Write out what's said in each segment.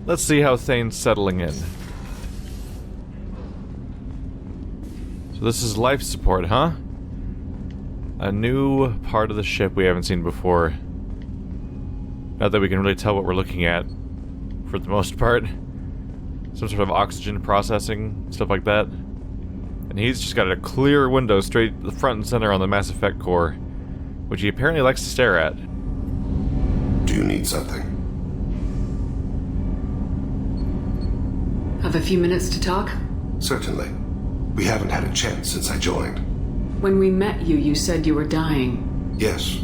Let's see how Thane's settling in. So this is life support, huh? A new part of the ship we haven't seen before. Not that we can really tell what we're looking at, for the most part. Some sort of oxygen processing, stuff like that. And he's just got a clear window straight front and center on the Mass Effect core, which he apparently likes to stare at. Do you need something? Have a few minutes to talk? Certainly. We haven't had a chance since I joined. When we met you, you said you were dying. Yes.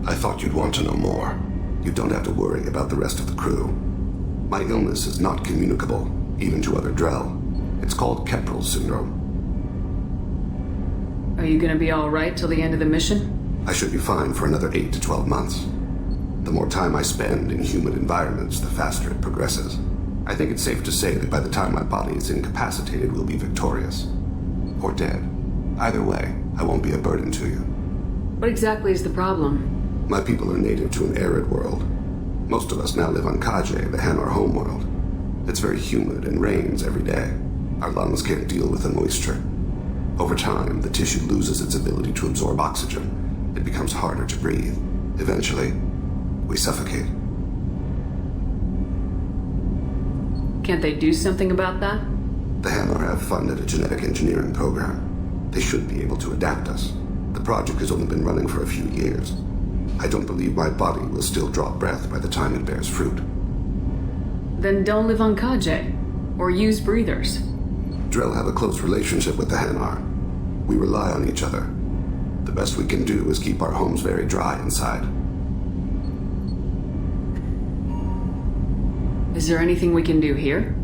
I thought you'd want to know more. You don't have to worry about the rest of the crew. My illness is not communicable, even to other Drell. It's called Keprel syndrome. Are you gonna be alright till the end of the mission? I should be fine for another 8 to 12 months. The more time I spend in human environments, the faster it progresses. I think it's safe to say that by the time my body is incapacitated, we'll be victorious. Or dead. Either way, I won't be a burden to you. What exactly is the problem? My people are native to an arid world. Most of us now live on Kaje, the Hanar homeworld. It's very humid and rains every day. Our lungs can't deal with the moisture. Over time, the tissue loses its ability to absorb oxygen. It becomes harder to breathe. Eventually, we suffocate. Can't they do something about that? The Hanar have funded a genetic engineering program. They should be able to adapt us. The project has only been running for a few years. I don't believe my body will still draw breath by the time it bears fruit. Then don't live on Kaje. Or use breathers. Drell have a close relationship with the Hanar. We rely on each other. The best we can do is keep our homes very dry inside. Is there anything we can do here?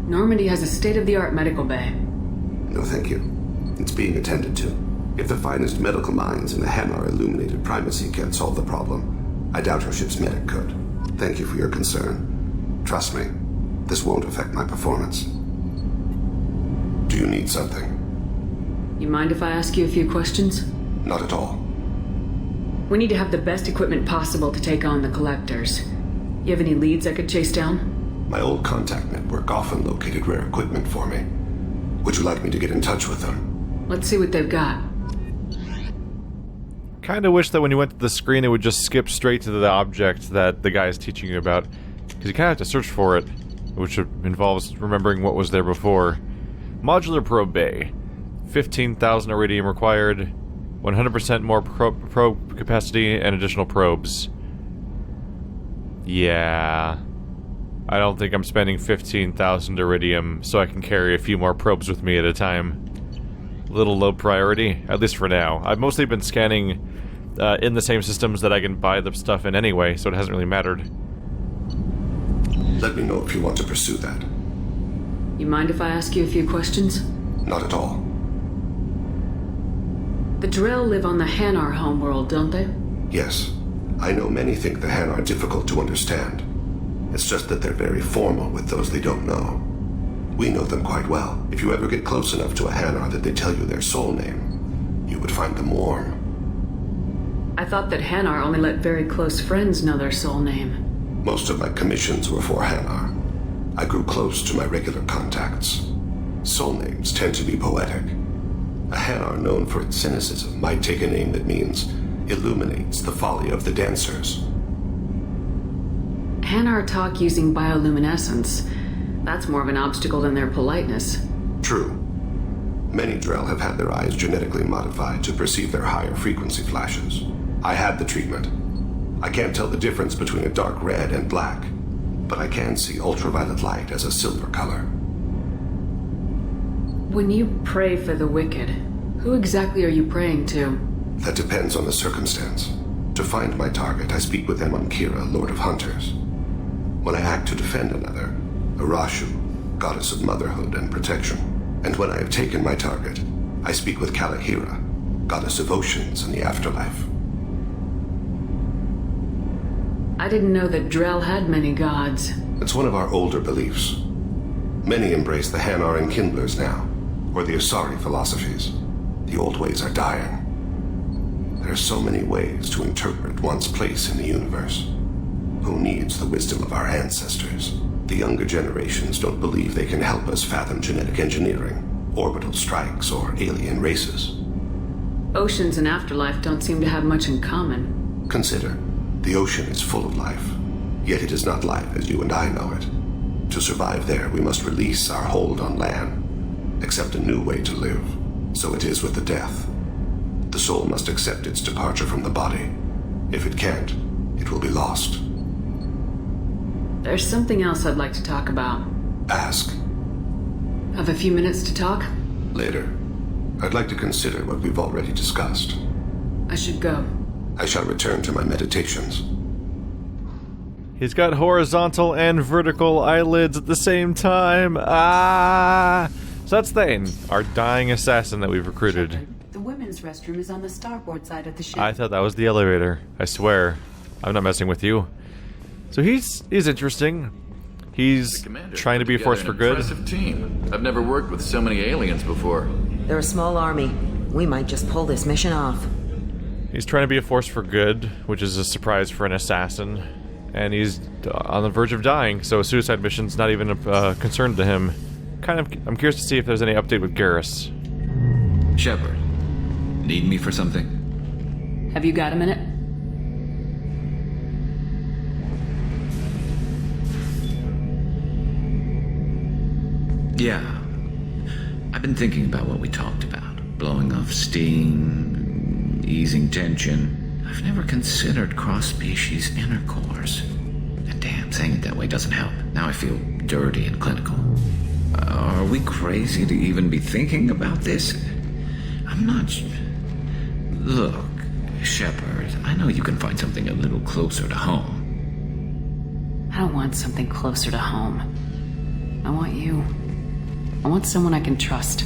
Normandy has a state-of-the-art medical bay. No, thank you. It's being attended to. If the finest medical minds in the Hanar illuminated primacy can't solve the problem, I doubt our ship's medic could. Thank you for your concern. Trust me, this won't affect my performance. Do you need something? You mind if I ask you a few questions? Not at all. We need to have the best equipment possible to take on the Collectors. You have any leads I could chase down? My old contact network often located rare equipment for me. Would you like me to get in touch with them? Let's see what they've got. Kinda wish that when you went to the screen it would just skip straight to the object that the guy is teaching you about. Because you kinda have to search for it, which involves remembering what was there before. Modular probe bay. 15,000 iridium required, 100% more probe capacity, and additional probes. Yeah. I don't think I'm spending 15,000 iridium so I can carry a few more probes with me at a time. Little low priority, at least for now. I've mostly been scanning in the same systems that I can buy the stuff in anyway, so it hasn't really mattered. Let me know if you want to pursue that. You mind if I ask you a few questions? Not at all. The Drell live on the Hanar homeworld, don't they? Yes. I know many think the Hanar are difficult to understand. It's just that they're very formal with those they don't know. We know them quite well. If you ever get close enough to a Hanar that they tell you their soul name, you would find them warm. I thought that Hanar only let very close friends know their soul name. Most of my commissions were for Hanar. I grew close to my regular contacts. Soul names tend to be poetic. A Hanar known for its cynicism might take a name that means illuminates the folly of the dancers. Hanar talk using bioluminescence. That's more of an obstacle than their politeness. True. Many Drell have had their eyes genetically modified to perceive their higher frequency flashes. I had the treatment. I can't tell the difference between a dark red and black, but I can see ultraviolet light as a silver color. When you pray for the wicked, who exactly are you praying to? That depends on the circumstance. To find my target, I speak with them on Kira, Lord of Hunters. When I act to defend another, Arashu, goddess of motherhood and protection. And when I have taken my target, I speak with Kalahira, goddess of oceans and the afterlife. I didn't know that Drell had many gods. It's one of our older beliefs. Many embrace the Hanar and Kindlers now, or the Asari philosophies. The old ways are dying. There are so many ways to interpret one's place in the universe. Who needs the wisdom of our ancestors? The younger generations don't believe they can help us fathom genetic engineering, orbital strikes, or alien races. Oceans and afterlife don't seem to have much in common. Consider, the ocean is full of life, yet it is not life as you and I know it. To survive there, we must release our hold on land, accept a new way to live. So it is with the death. The soul must accept its departure from the body. If it can't, it will be lost. There's something else I'd like to talk about. Ask. Have a few minutes to talk? Later. I'd like to consider what we've already discussed. I should go. I shall return to my meditations. He's got horizontal and vertical eyelids at the same time. Ah! So that's Thane, our dying assassin that we've recruited. Shepard, the women's restroom is on the starboard side of the ship. I thought that was the elevator. I swear. I'm not messing with you. So he's interesting. He's trying to be a force for good. Impressive team. I've never worked with so many aliens before. They're a small army. We might just pull this mission off. He's trying to be a force for good, which is a surprise for an assassin. And he's on the verge of dying, so a suicide mission's not even a concern to him. I'm curious to see if there's any update with Garrus. Shepard, need me for something? Have you got a minute? Yeah. I've been thinking about what we talked about. Blowing off steam, easing tension. I've never considered cross-species intercourse. And damn, saying it that way doesn't help. Now I feel dirty and clinical. Are we crazy to even be thinking about this? I'm not... Look, Shepard, I know you can find something a little closer to home. I don't want something closer to home. I want you. I want someone I can trust.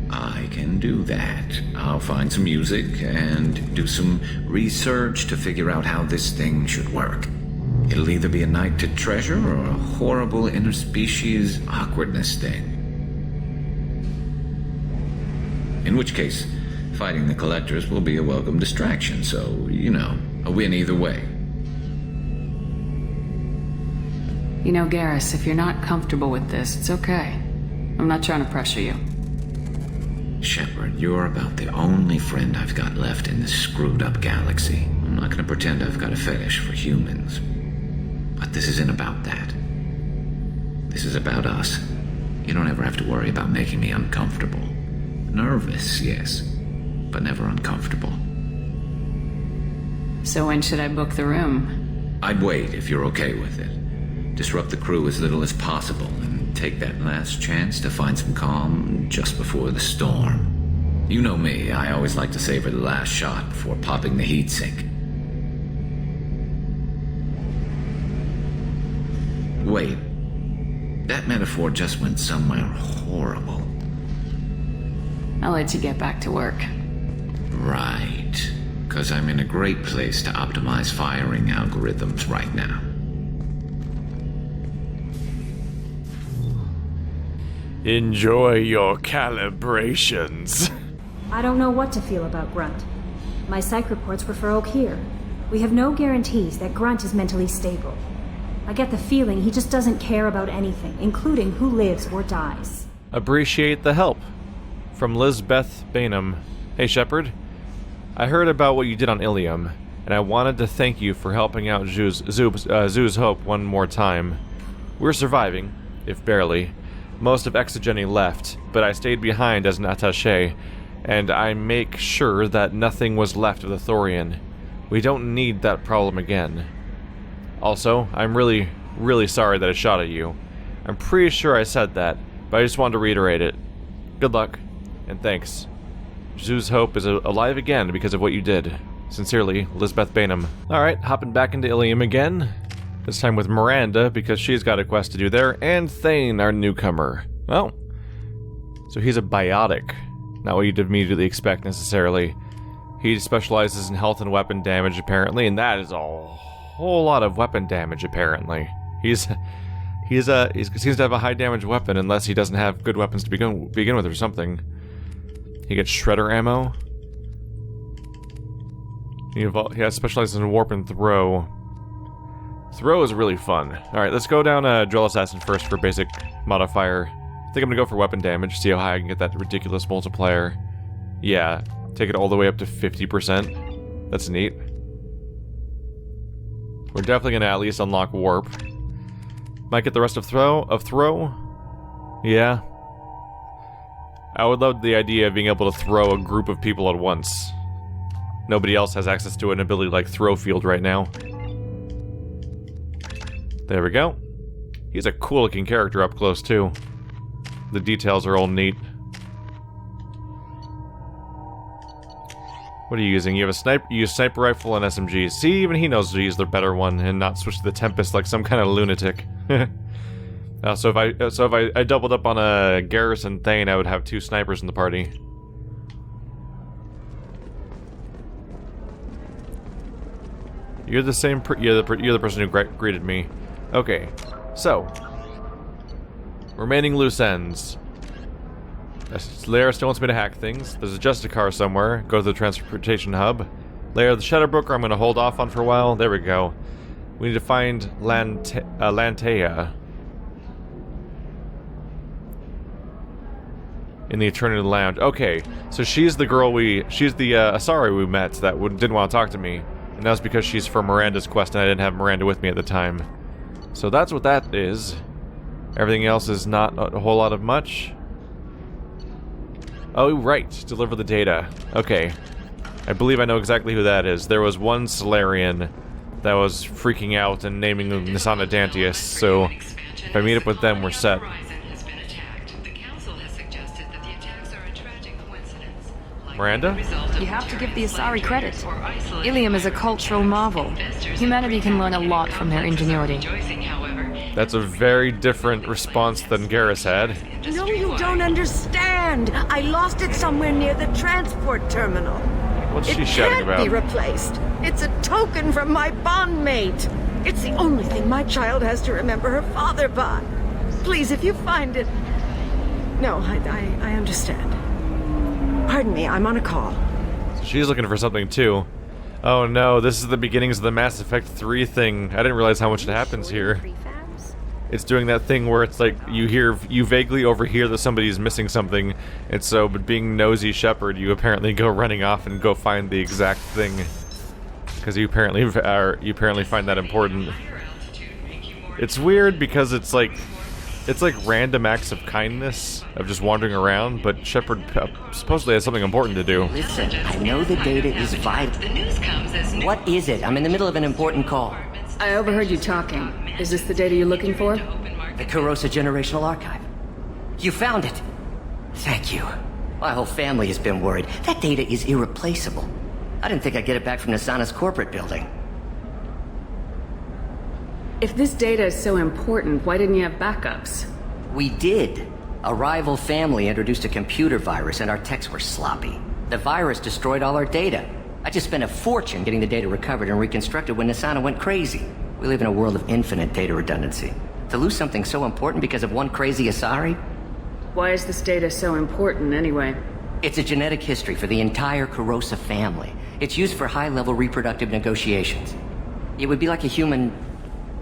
I can do that. I'll find some music and do some research to figure out how this thing should work. It'll either be a night to treasure or a horrible interspecies awkwardness thing. In which case, fighting the collectors will be a welcome distraction, so, you know, a win either way. You know, Garrus, if you're not comfortable with this, it's okay. I'm not trying to pressure you. Shepard, you're about the only friend I've got left in this screwed-up galaxy. I'm not gonna pretend I've got a fetish for humans. But this isn't about that. This is about us. You don't ever have to worry about making me uncomfortable. Nervous, yes, but never uncomfortable. So when should I book the room? I'd wait if you're okay with it. Disrupt the crew as little as possible and take that last chance to find some calm just before the storm. You know me, I always like to savor the last shot before popping the heatsink. Wait, that metaphor just went somewhere horrible. I'll let you get back to work. Right, because I'm in a great place to optimize firing algorithms right now. Enjoy your calibrations. I don't know what to feel about Grunt. My psych reports refer Oak here. We have no guarantees that Grunt is mentally stable. I get the feeling he just doesn't care about anything, including who lives or dies. Appreciate the help. From Lisbeth Bainham. Hey, Shepard. I heard about what you did on Ilium, and I wanted to thank you for helping out Zoo's Hope one more time. We're surviving, if barely. Most of Exogeny left, but I stayed behind as an attaché, and I make sure that nothing was left of the Thorian. We don't need that problem again. Also, I'm really, really sorry that I shot at you. I'm pretty sure I said that, but I just wanted to reiterate it. Good luck, and thanks. Zoo's Hope is alive again because of what you did. Sincerely, Lisbeth Bainham. Alright, hopping back into Ilium again. This time with Miranda, because she's got a quest to do there, and Thane, our newcomer. Oh. So he's a biotic. Not what you'd immediately expect, necessarily. He specializes in health and weapon damage, apparently, and that is a whole lot of weapon damage, apparently. He seems to have a high damage weapon, unless he doesn't have good weapons to begin with or something. He gets shredder ammo. He has specializes in warp and throw. Throw is really fun. Alright, let's go down Drill Assassin first for basic modifier. I think I'm gonna go for weapon damage, see how high I can get that ridiculous multiplier. Yeah, take it all the way up to 50%. That's neat. We're definitely gonna at least unlock warp. Might get the rest of throw. Yeah. I would love the idea of being able to throw a group of people at once. Nobody else has access to an ability like throw field right now. There we go. He's a cool looking character up close too. The details are all neat. What are you using? You have a sniper. You use sniper rifle and SMG. See, even he knows to use the better one and not switch to the Tempest like some kind of lunatic. So if I doubled up on a Garrison Thane, I would have 2 snipers in the party. You're the same. You're the person who greeted me. Okay, so remaining loose ends. Lair still wants me to hack things. There's a Justicar somewhere. Go to the transportation hub. Lair, the Shadow Broker I'm going to hold off on for a while. There we go. We need to find Lantea in the Eternity Lounge. Okay, so she's the girl she's the Asari we met that didn't want to talk to me. And that was because she's for Miranda's quest and I didn't have Miranda with me at the time. So that's what that is. Everything else is not a whole lot of much. Oh, right. Deliver the data. Okay. I believe I know exactly who that is. There was one Solarian that was freaking out and naming them Nisana Dantius, so if I meet up with them, we're set. Miranda? You have to give the Asari credit. Ilium is a cultural marvel. Humanity can learn a lot from their ingenuity. That's a very different response than Garrus had. No, you don't understand. I lost it somewhere near the transport terminal. What's she shouting about? It can't be replaced. It's a token from my bondmate. It's the only thing my child has to remember her father by. Please, if you find it... No, I understand. Pardon me, I'm on a call. So she's looking for something too. Oh no, this is the beginnings of the Mass Effect 3 thing. I didn't realize how much it happens here. It's doing that thing where it's like you vaguely overhear that somebody's missing something, and so, but being nosy Shepard, you apparently go running off and go find the exact thing because you apparently find that important. It's weird because it's like random acts of kindness of just wandering around, but Shepard supposedly has something important to do. Listen, I know the data is vital. What is it? I'm in the middle of an important call. I overheard you talking. Is this the data you're looking for? The Kurosa Generational Archive. You found it. Thank you. My whole family has been worried. That data is irreplaceable. I didn't think I'd get it back from Nisana's corporate building. If this data is so important, why didn't you have backups? We did. A rival family introduced a computer virus and our techs were sloppy. The virus destroyed all our data. I just spent a fortune getting the data recovered and reconstructed when Nisana went crazy. We live in a world of infinite data redundancy. To lose something so important because of one crazy Asari? Why is this data so important anyway? It's a genetic history for the entire Kurosa family. It's used for high-level reproductive negotiations. It would be like a human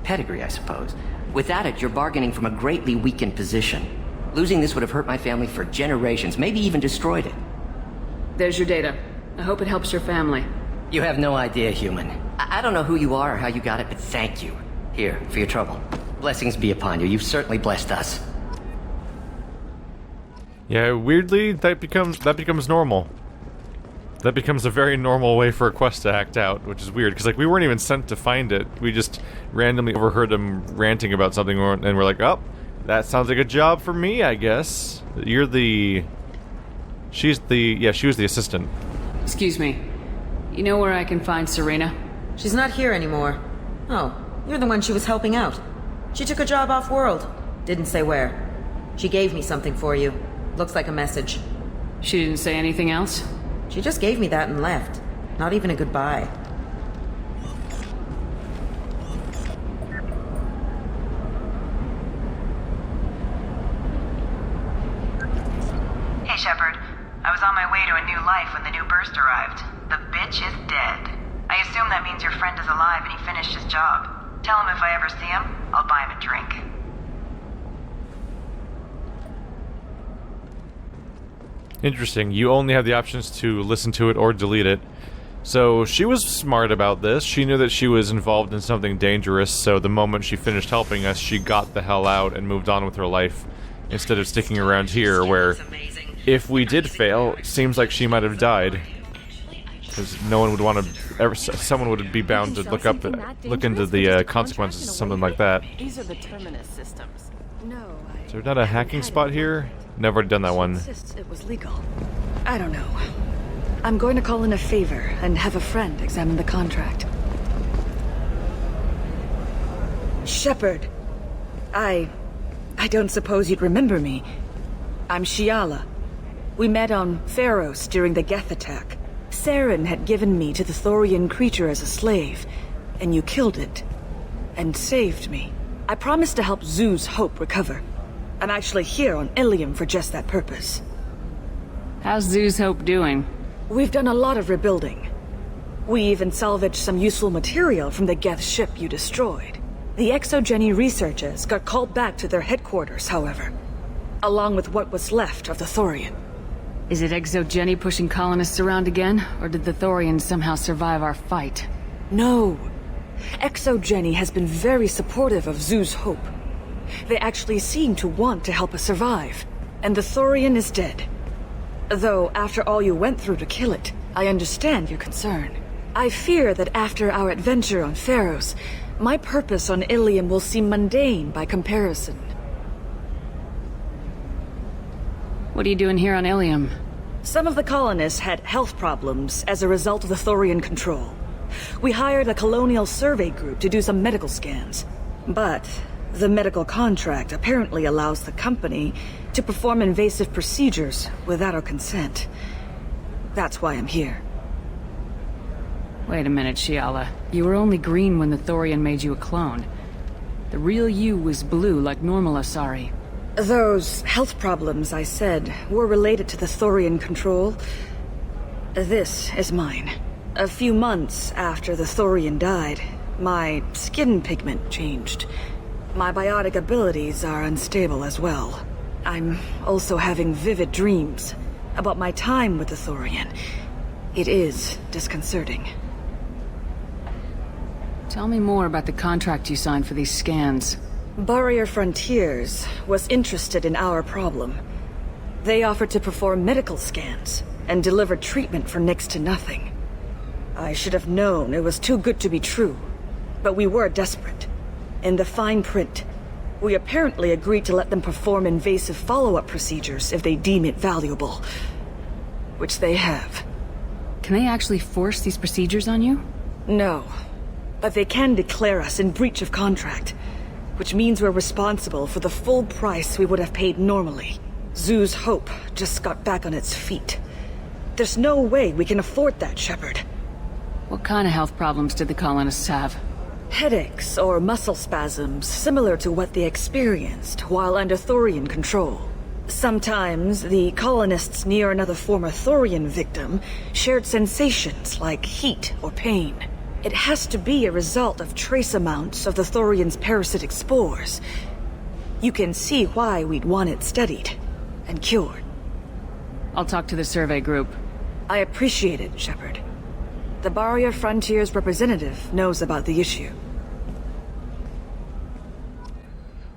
pedigree, I suppose. Without it, you're bargaining from a greatly weakened position. Losing this would have hurt my family for generations, maybe even destroyed it. There's your data. I hope it helps your family. You have no idea, human. I don't know who you are or how you got it, but thank you. Here, for your trouble. Blessings be upon you. You've certainly blessed us. Yeah, weirdly, that becomes normal. That becomes a very normal way for a quest to act out, which is weird, because like we weren't even sent to find it. We just randomly overheard him ranting about something, and we're like, oh, that sounds like a job for me, I guess. You're the... she was the assistant. Excuse me. You know where I can find Serena? She's not here anymore. Oh, you're the one she was helping out. She took a job off-world. Didn't say where. She gave me something for you. Looks like a message. She didn't say anything else? She just gave me that and left. Not even a goodbye. Hey, Shepard. I was on my way to a new life when the new burst arrived. The bitch is dead. I assume that means your friend is alive and he finished his job. Tell him if I ever see him, I'll buy him a drink. Interesting. You only have the options to listen to it or delete it. So she was smart about this. She knew that she was involved in something dangerous, so the moment she finished helping us, she got the hell out and moved on with her life, instead of sticking around here, where, if we did fail, it seems like she might have died. Because no one would want to... someone would be bound to look into the consequences of something like that. These are the terminus systems. No, Is there not a hacking spot here? Never done that one. It was legal. I don't know. I'm going to call in a favor and have a friend examine the contract. Shepard. I don't suppose you'd remember me. I'm Shiala. We met on Pharos during the Geth attack. Saren had given me to the Thorian creature as a slave, and you killed it. And saved me. I promised to help Zoo's Hope recover. I'm actually here on Ilium for just that purpose. How's Zoo's Hope doing? We've done a lot of rebuilding. We even salvaged some useful material from the Geth ship you destroyed. The Exogeny researchers got called back to their headquarters, however, along with what was left of the Thorian. Is it Exogeny pushing colonists around again, or did the Thorians somehow survive our fight? No. Exogeny has been very supportive of Zoo's Hope. They actually seem to want to help us survive, and the Thorian is dead. Though, after all you went through to kill it, I understand your concern. I fear that after our adventure on Pharos, my purpose on Ilium will seem mundane by comparison. What are you doing here on Ilium? Some of the colonists had health problems as a result of the Thorian control. We hired a colonial survey group to do some medical scans. But the medical contract apparently allows the company to perform invasive procedures without our consent. That's why I'm here. Wait a minute, Shiala. You were only green when the Thorian made you a clone. The real you was blue like normal Asari. Those health problems I said were related to the Thorian control. This is mine. A few months after the Thorian died, my skin pigment changed. My biotic abilities are unstable as well. I'm also having vivid dreams about my time with the Thorian. It is disconcerting. Tell me more about the contract you signed for these scans. Barrier Frontiers was interested in our problem. They offered to perform medical scans and deliver treatment for next to nothing. I should have known it was too good to be true, but we were desperate. In the fine print, we apparently agreed to let them perform invasive follow-up procedures if they deem it valuable. Which they have. Can they actually force these procedures on you? No, but they can declare us in breach of contract, which means we're responsible for the full price we would have paid normally. Zoo's Hope just got back on its feet. There's no way we can afford that, Shepard. What kind of health problems did the colonists have? Headaches or muscle spasms similar to what they experienced while under Thorian control. Sometimes the colonists near another former Thorian victim shared sensations like heat or pain. It has to be a result of trace amounts of the Thorian's parasitic spores. You can see why we'd want it studied and cured. I'll talk to the survey group. I appreciate it, Shepard. The Barrier Frontiers representative knows about the issue.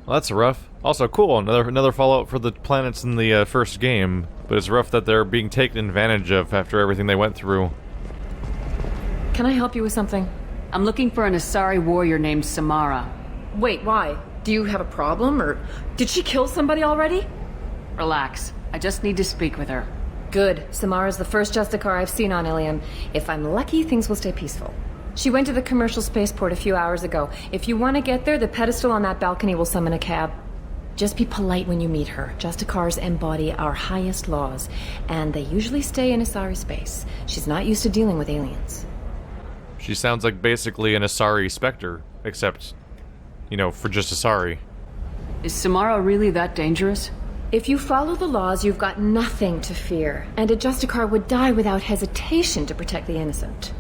Well, that's rough. Also, cool. Another follow-up for the planets in the first game, but it's rough that they're being taken advantage of after everything they went through. Can I help you with something? I'm looking for an Asari warrior named Samara. Wait, why? Do you have a problem, or did she kill somebody already? Relax. I just need to speak with her. Good. Samara's the first Justicar I've seen on Ilium. If I'm lucky, things will stay peaceful. She went to the commercial spaceport a few hours ago. If you want to get there, the pedestal on that balcony will summon a cab. Just be polite when you meet her. Justicars embody our highest laws, and they usually stay in Asari space. She's not used to dealing with aliens. She sounds like basically an Asari Spectre, except, you know, for just Asari. Is Samara really that dangerous? If you follow the laws, you've got nothing to fear, and a Justicar would die without hesitation to protect the innocent.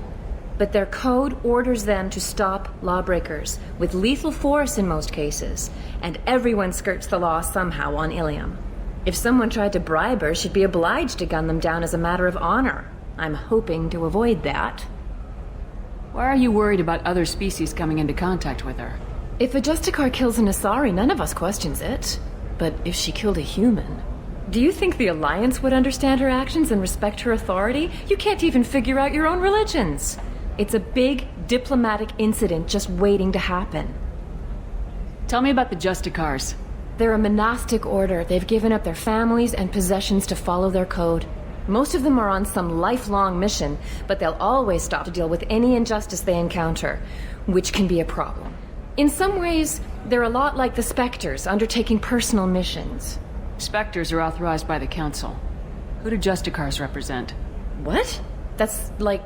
But their code orders them to stop lawbreakers, with lethal force in most cases, and everyone skirts the law somehow on Ilium. If someone tried to bribe her, she'd be obliged to gun them down as a matter of honor. I'm hoping to avoid that. Why are you worried about other species coming into contact with her? If a Justicar kills an Asari, none of us questions it. But if she killed a human... Do you think the Alliance would understand her actions and respect her authority? You can't even figure out your own religions. It's a big diplomatic incident just waiting to happen. Tell me about the Justicars. They're a monastic order. They've given up their families and possessions to follow their code. Most of them are on some lifelong mission, but they'll always stop to deal with any injustice they encounter, which can be a problem. In some ways, they're a lot like the Spectres, undertaking personal missions. Spectres are authorized by the Council. Who do Justicars represent? What? That's like,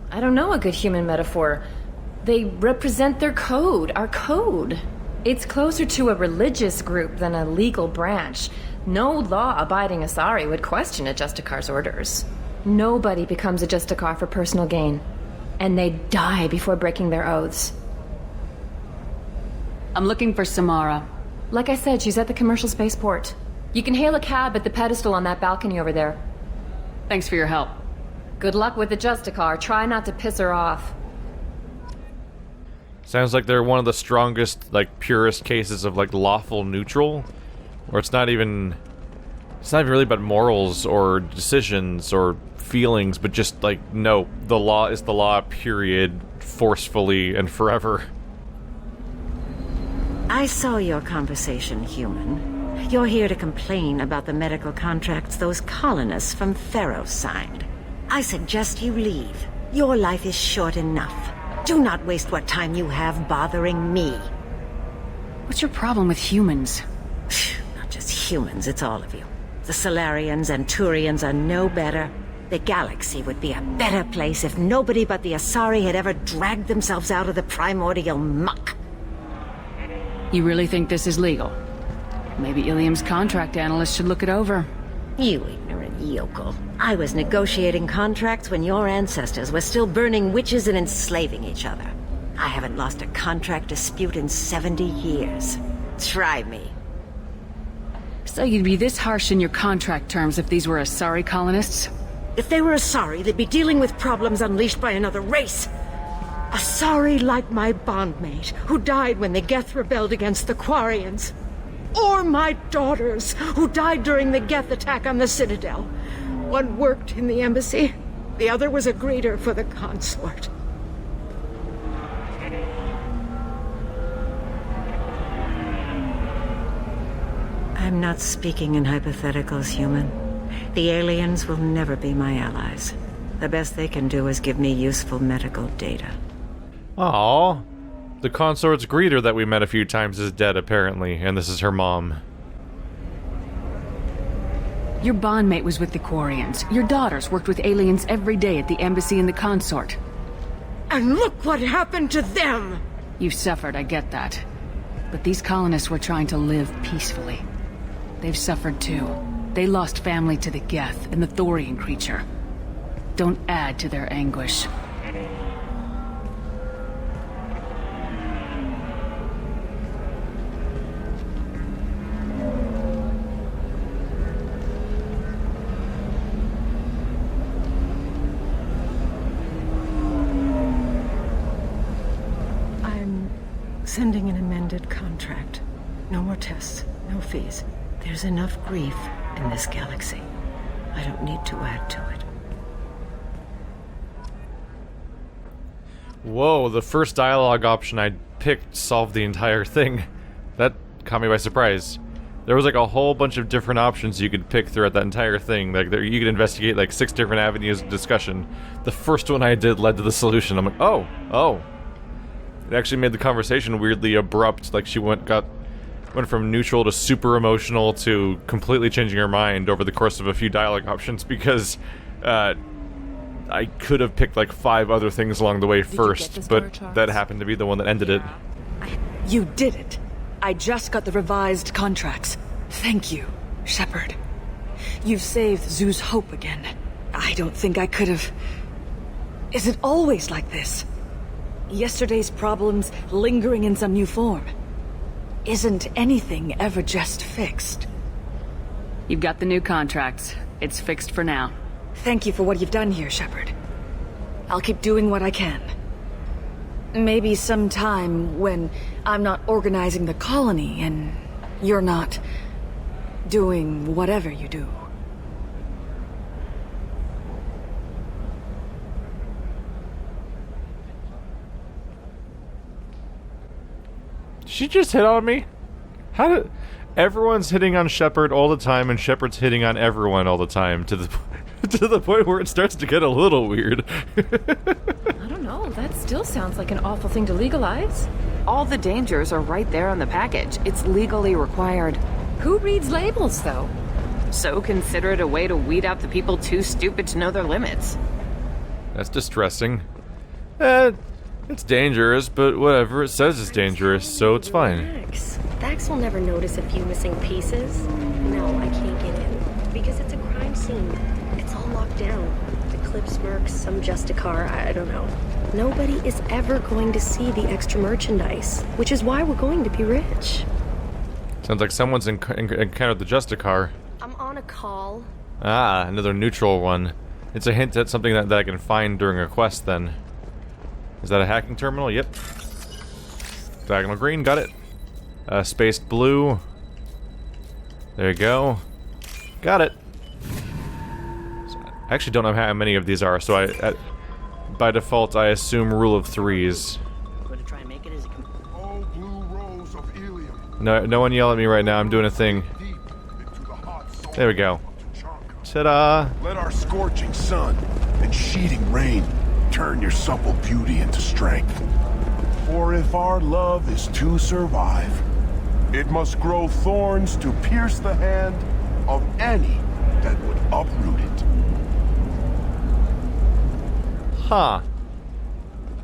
I don't know, a good human metaphor. They represent their code, our code. It's closer to a religious group than a legal branch. No law-abiding Asari would question a Justicar's orders. Nobody becomes a Justicar for personal gain. And they die before breaking their oaths. I'm looking for Samara. Like I said, she's at the commercial spaceport. You can hail a cab at the pedestal on that balcony over there. Thanks for your help. Good luck with the Justicar. Try not to piss her off. Sounds like they're one of the strongest, like, purest cases of, like, lawful neutral. Where it's not even really about morals or decisions or feelings, but just, like, no, the law is the law, period, forcefully and forever. I saw your conversation, human. You're here to complain about the medical contracts those colonists from Pharaoh signed. I suggest you leave. Your life is short enough. Do not waste what time you have bothering me. What's your problem with humans? Not just humans, it's all of you. The Solarians and Turians are no better. The galaxy would be a better place if nobody but the Asari had ever dragged themselves out of the primordial muck. You really think this is legal? Maybe Ilium's contract analyst should look it over. You ignorant yokel. I was negotiating contracts when your ancestors were still burning witches and enslaving each other. I haven't lost a contract dispute in 70 years. Try me. So you'd be this harsh in your contract terms if these were Asari colonists? If they were Asari, they'd be dealing with problems unleashed by another race. Asari like my bondmate, who died when the Geth rebelled against the Quarians. Or my daughters, who died during the Geth attack on the Citadel. One worked in the embassy, the other was a greeter for the consort. I'm not speaking in hypotheticals, human. The aliens will never be my allies. The best they can do is give me useful medical data. Aww. The consort's greeter that we met a few times is dead, apparently, and this is her mom. Your bondmate was with the Quarians. Your daughters worked with aliens every day at the embassy and the consort. And look what happened to them! You've suffered, I get that. But these colonists were trying to live peacefully. They've suffered too. They lost family to the Geth and the Thorian creature. Don't add to their anguish. Sending an amended contract. No more tests, no fees. There's enough grief in this galaxy. I don't need to add to it. Whoa, the first dialogue option I picked solved the entire thing. That caught me by surprise. There was like a whole bunch of different options you could pick throughout that entire thing. Like you could investigate like 6 different avenues of discussion. The first one I did led to the solution. I'm like, oh. It actually made the conversation weirdly abrupt. Like she went from neutral to super emotional to completely changing her mind over the course of a few dialogue options because I could have picked like 5 other things along the way first, but that happened to be the one that ended it. You did it. I just got the revised contracts. Thank you, Shepard. You've saved Zoo's hope again. I don't think I could have... Is it always like this? Yesterday's problems lingering in some new form? Isn't anything ever just fixed? You've got the new contracts. It's fixed for now. Thank you for what you've done here, Shepard. I'll keep doing what I can. Maybe sometime when I'm not organizing the colony and you're not doing whatever you do. She just hit on me? How did... Everyone's hitting on Shepard all the time, and Shepard's hitting on everyone all the time, to the point where it starts to get a little weird. I don't know, that still sounds like an awful thing to legalize. All the dangers are right there on the package. It's legally required. Who reads labels, though? So consider it a way to weed out the people too stupid to know their limits. That's distressing. It's dangerous, but whatever, it says it's dangerous, so it's fine. Vax will never notice a few missing pieces. No, I can't get in. Because it's a crime scene. It's all locked down. The Clips mercs, some Justicar, I don't know. Nobody is ever going to see the extra merchandise, which is why we're going to be rich. Sounds like someone's encountered the Justicar. I'm on a call. Ah, another neutral one. It's a hint at something that I can find during a quest, then. Is that a hacking terminal? Yep. Diagonal green, got it. Spaced blue. There you go. Got it. I actually don't know how many of these are, so by default, I assume rule of threes. No one yell at me right now. I'm doing a thing. There we go. Ta-da! Let our scorching sun and sheeting rain turn your supple beauty into strength. For if our love is to survive, it must grow thorns to pierce the hand of any that would uproot it. Huh.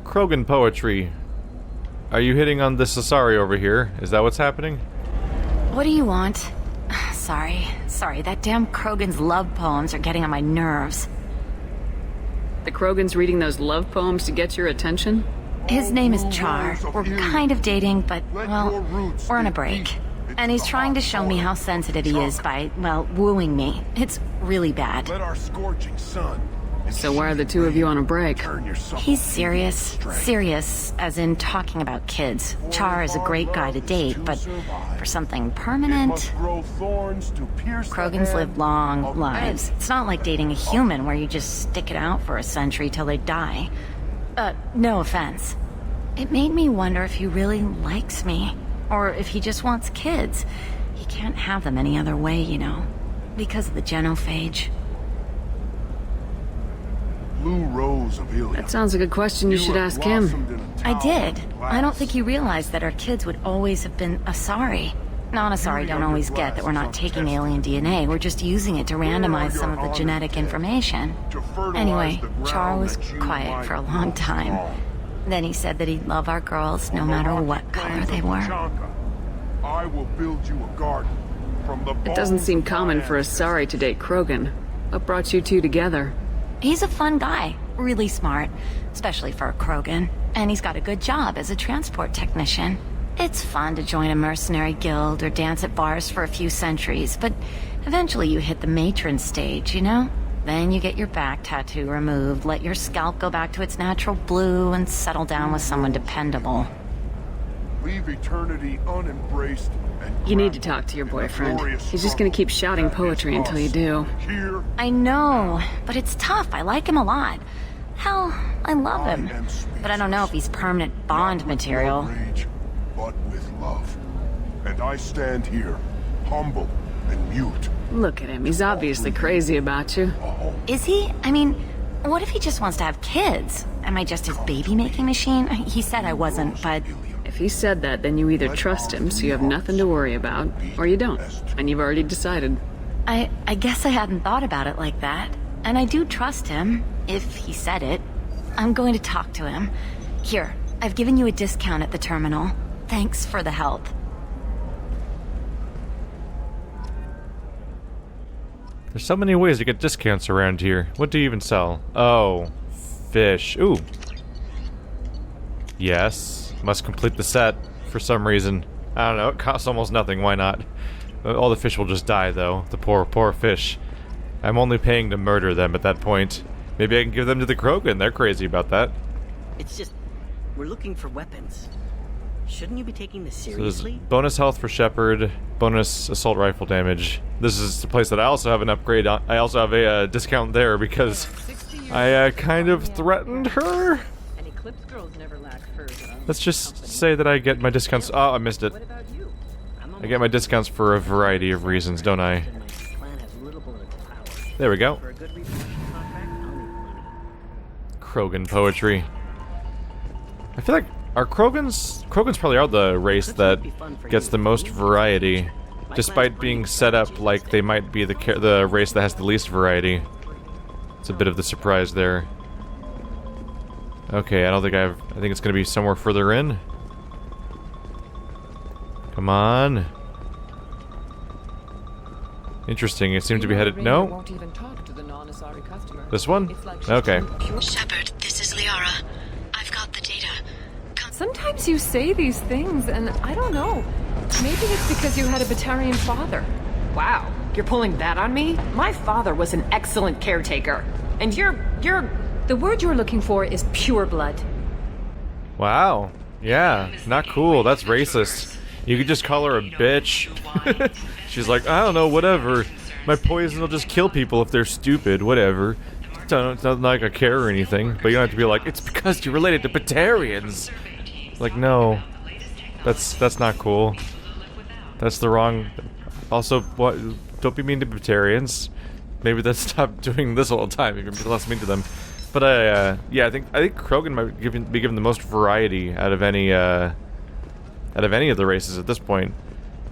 Krogan poetry. Are you hitting on this Asari over here? Is that what's happening? What do you want? Sorry, that damn Krogan's love poems are getting on my nerves. The Krogan's reading those love poems to get your attention? His name is Char. We're kind of dating, but, well, we're on a break. And he's trying to show me how sensitive he is by, well, wooing me. It's really bad. Let our scorching sun. So why are the two of you on a break? He's serious. Serious, as in talking about kids. Char is a great guy to date, but for something permanent... Krogans live long lives. It's not like dating a human where you just stick it out for a century till they die. No offense. It made me wonder if he really likes me. Or if he just wants kids. He can't have them any other way, you know. Because of the genophage. Blue rose of Ilium. That sounds like a question you should ask him. I did. I don't think he realized that our kids would always have been Asari. Non-Asari don't always get that we're not taking alien DNA, we're just using it to randomize some of the genetic information. Anyway, Char was quiet for a long time. Then he said that he'd love our girls no matter what color they were. I will build you a garden from the It doesn't seem common for Asari to date Krogan. What brought you two together? He's a fun guy, really smart, especially for a Krogan. And he's got a good job as a transport technician. It's fun to join a mercenary guild or dance at bars for a few centuries, but eventually you hit the matron stage, you know? Then you get your back tattoo removed, let your scalp go back to its natural blue, and settle down with someone dependable. Leave eternity unembraced. You need to talk to your boyfriend. He's just gonna keep shouting poetry until you do. I know, but it's tough. I like him a lot. Hell, I love him. But I don't know if he's permanent Bond material. But with love. And I stand here, humble and mute. Look at him. He's obviously crazy about you. Is he? I mean, what if he just wants to have kids? Am I just his baby-making machine? He said I wasn't, but... If he said that, then you either trust him, so you have nothing to worry about, or you don't, and you've already decided. I guess I hadn't thought about it like that. And I do trust him, if he said it. I'm going to talk to him. Here, I've given you a discount at the terminal. Thanks for the help. There's so many ways to get discounts around here. What do you even sell? Oh. fish. Ooh. Yes. Must complete the set for some reason. I don't know, it costs almost nothing, why not? All the fish will just die, though. The poor, poor fish. I'm only paying to murder them at that point. Maybe I can give them to the Krogan, they're crazy about that. It's just, we're looking for weapons. Shouldn't you be taking this So seriously? there's bonus health for Shepard, bonus assault rifle damage. This is the place that I also have an upgrade on. I also have a discount there because I kind of threatened her. Let's just say that I get my discounts. Oh, I missed it. I get my discounts for a variety of reasons, don't I? There we go. Krogan poetry. I feel like Krogans probably are the race that gets the most variety, despite being set up like they might be the race that has the least variety. It's a bit of the surprise there. Okay, I think it's gonna be somewhere further in. Come on. Interesting, it seemed to be headed... No? This one? Okay. Shepard, this is Liara. I've got the data. Sometimes you say these things, and I don't know. Maybe it's because you had a Batarian father. Wow, you're pulling that on me? My father was an excellent caretaker. And you're... The word you're looking for is pure blood. Wow. Yeah, not cool. That's racist. You could just call her a bitch. She's like, I don't know, whatever. My poison will just kill people if they're stupid, whatever. It's not like I care or anything, but you don't have to be like, it's because you're related to Batarians. Like, no. That's not cool. That's the wrong... Also, what? Don't be mean to Batarians. Maybe let's stop doing this all the time. You can be less mean to them. But yeah, I think Krogan might be given the most variety out of any of the races at this point,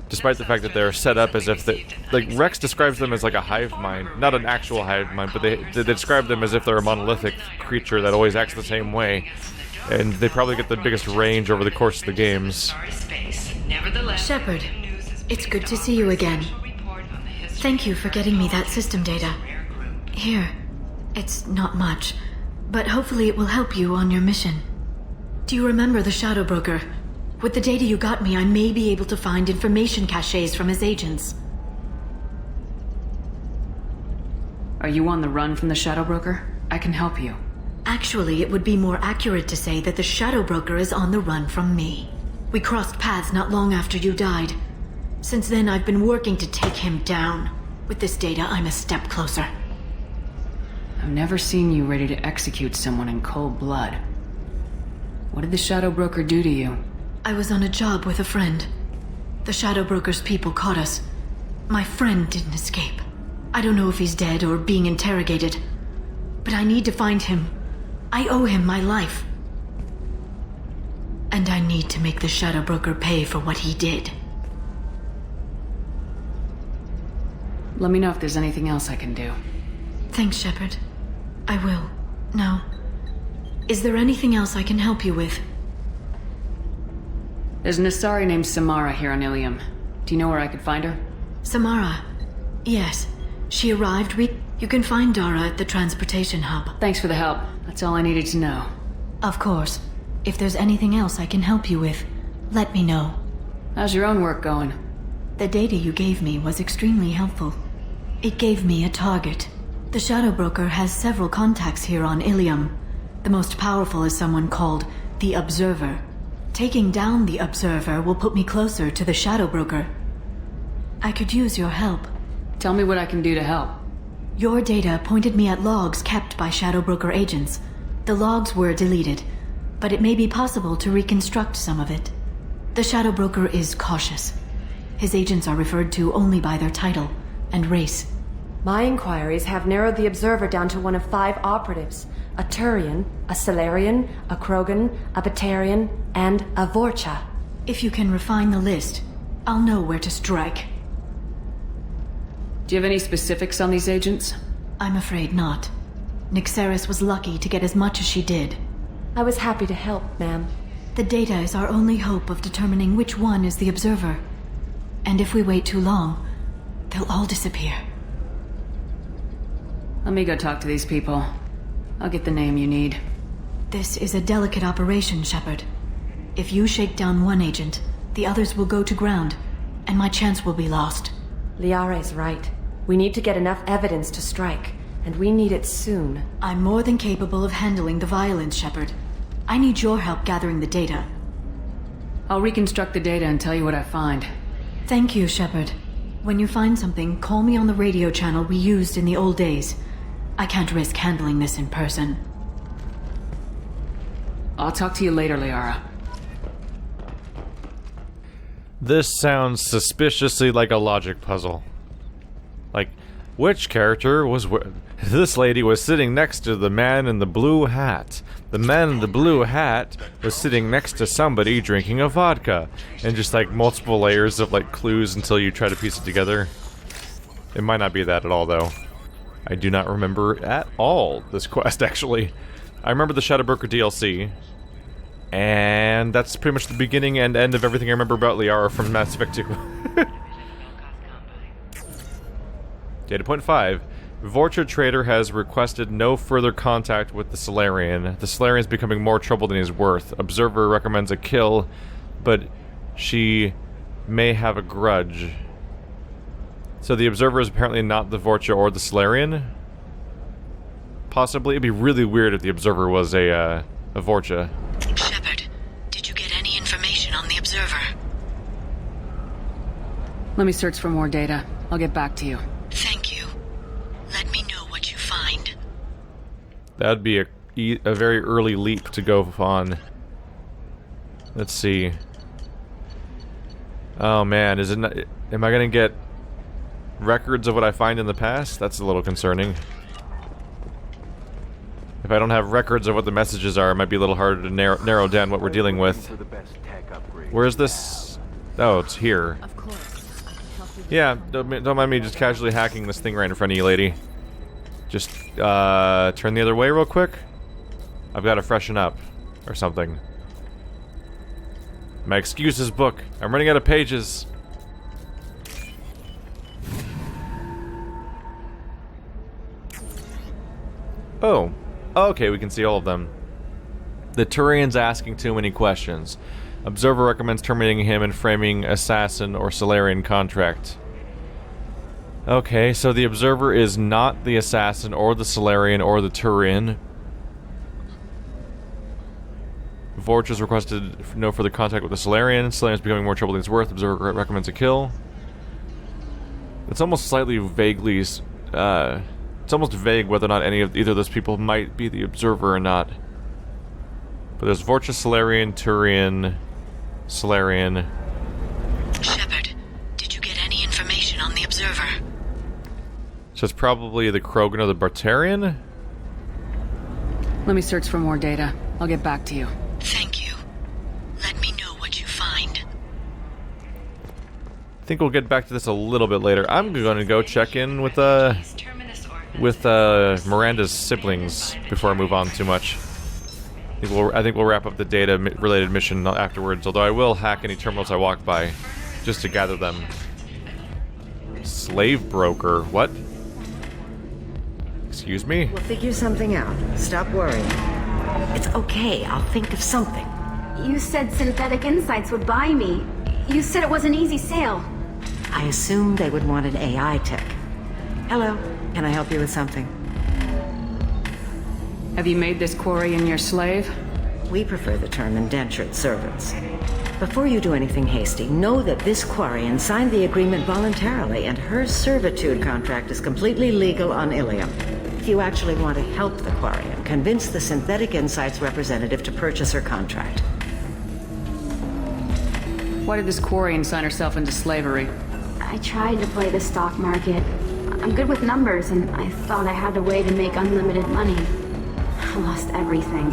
despite the fact that they're set up as if they, like, Rex describes them as like a hive mind, not an actual hive mind, but they describe them as if they're a monolithic creature that always acts the same way, and they probably get the biggest range over the course of the games. Shepard, it's good to see you again. Thank you for getting me that system data. Here, it's not much, but hopefully it will help you on your mission. Do you remember the Shadow Broker? With the data you got me, I may be able to find information caches from his agents. Are you on the run from the Shadow Broker? I can help you. Actually, it would be more accurate to say that the Shadow Broker is on the run from me. We crossed paths not long after you died. Since then, I've been working to take him down. With this data, I'm a step closer. I've never seen you ready to execute someone in cold blood. What did the Shadow Broker do to you? I was on a job with a friend. The Shadow Broker's people caught us. My friend didn't escape. I don't know if he's dead or being interrogated. But I need to find him. I owe him my life. And I need to make the Shadow Broker pay for what he did. Let me know if there's anything else I can do. Thanks, Shepard. I will. Now, is there anything else I can help you with? There's an Asari named Samara here on Ilium. Do you know where I could find her? Samara? Yes. She arrived. You can find Dara at the transportation hub. Thanks for the help. That's all I needed to know. Of course. If there's anything else I can help you with, let me know. How's your own work going? The data you gave me was extremely helpful. It gave me a target. The Shadow Broker has several contacts here on Ilium. The most powerful is someone called the Observer. Taking down the Observer will put me closer to the Shadow Broker. I could use your help. Tell me what I can do to help. Your data pointed me at logs kept by Shadow Broker agents. The logs were deleted, but it may be possible to reconstruct some of it. The Shadow Broker is cautious. His agents are referred to only by their title and race. My inquiries have narrowed the Observer down to one of 5 operatives. A Turian, a Salarian, a Krogan, a Batarian, and a Vorcha. If you can refine the list, I'll know where to strike. Do you have any specifics on these agents? I'm afraid not. Nyxeris was lucky to get as much as she did. I was happy to help, ma'am. The data is our only hope of determining which one is the Observer. And if we wait too long, they'll all disappear. Let me go talk to these people. I'll get the name you need. This is a delicate operation, Shepard. If you shake down one agent, the others will go to ground, and my chance will be lost. Liara's right. We need to get enough evidence to strike, and we need it soon. I'm more than capable of handling the violence, Shepard. I need your help gathering the data. I'll reconstruct the data and tell you what I find. Thank you, Shepard. When you find something, call me on the radio channel we used in the old days. I can't risk handling this in person. I'll talk to you later, Liara. This sounds suspiciously like a logic puzzle. Like, which character was this lady was sitting next to the man in the blue hat. The man in the blue hat was sitting next to somebody drinking a vodka. And just like multiple layers of like clues until you try to piece it together. It might not be that at all though. I do not remember at all this quest actually. I remember the Shadowbroker DLC. And that's pretty much the beginning and end of everything I remember about Liara from Mass Effect 2. Data point 5. Vorcha Trader has requested no further contact with the Solarian. The Solarian is becoming more trouble than he's worth. Observer recommends a kill, but she may have a grudge. So the Observer is apparently not the Vorcha or the Solarian? Possibly. It'd be really weird if the Observer was a Vorcha. Shepard, did you get any information on the Observer? Let me search for more data. I'll get back to you. Thank you. Let me know what you find. That'd be a very early leap to go on. Let's see. Oh man, is it not, am I gonna get records of what I find in the past? That's a little concerning. If I don't have records of what the messages are, it might be a little harder to narrow down what we're dealing with. Where is this? Oh, it's here. Of course. Yeah, don't mind me just casually hacking this thing right in front of you, lady. Just, turn the other way real quick. I've got to freshen up. Or something. My excuses book. I'm running out of pages. Oh. Okay, we can see all of them. The Turian's asking too many questions. Observer recommends terminating him and framing assassin or Solarian contract. Okay, so the Observer is not the assassin or the Solarian or the Turian. Vorch requested no further contact with the Solarian. Solarian is becoming more trouble than it's worth. Observer recommends a kill. It's almost slightly vaguely... it's almost vague whether or not either of those people might be the Observer or not. But there's Vorcha, Solarian, Turian, Solarian. Shepard, did you get any information on the Observer? So it's probably the Krogan or the Bartarian? Let me search for more data. I'll get back to you. Thank you. Let me know what you find. I think we'll get back to this a little bit later. I'm going to go check in with Miranda's siblings before I move on too much. I think we'll wrap up the data-related mission afterwards, although I will hack any terminals I walk by, just to gather them. Slave broker, what? Excuse me? We'll figure something out. Stop worrying. It's okay, I'll think of something. You said Synthetic Insights would buy me. You said it was an easy sale. I assumed they would want an AI tech. Hello, can I help you with something? Have you made this Quarian your slave? We prefer the term indentured servants. Before you do anything hasty, know that this Quarian signed the agreement voluntarily, and her servitude contract is completely legal on Ilium. If you actually want to help the Quarian, convince the Synthetic Insights representative to purchase her contract. Why did this Quarian sign herself into slavery? I tried to play the stock market. I'm good with numbers, and I thought I had a way to make unlimited money. I lost everything.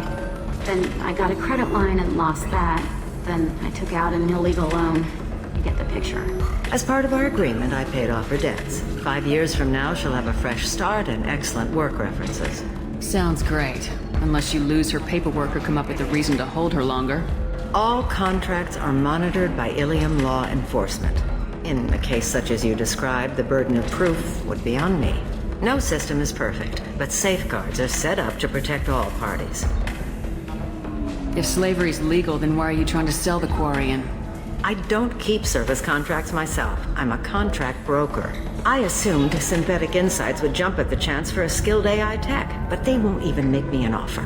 Then I got a credit line and lost that. Then I took out an illegal loan. You get the picture. As part of our agreement, I paid off her debts. 5 years from now, she'll have a fresh start and excellent work references. Sounds great. Unless you lose her paperwork or come up with a reason to hold her longer. All contracts are monitored by Ilium law enforcement. In a case such as you described, the burden of proof would be on me. No system is perfect, but safeguards are set up to protect all parties. If slavery's legal, then why are you trying to sell the Quarian? I don't keep service contracts myself. I'm a contract broker. I assumed Synthetic Insights would jump at the chance for a skilled AI tech, but they won't even make me an offer.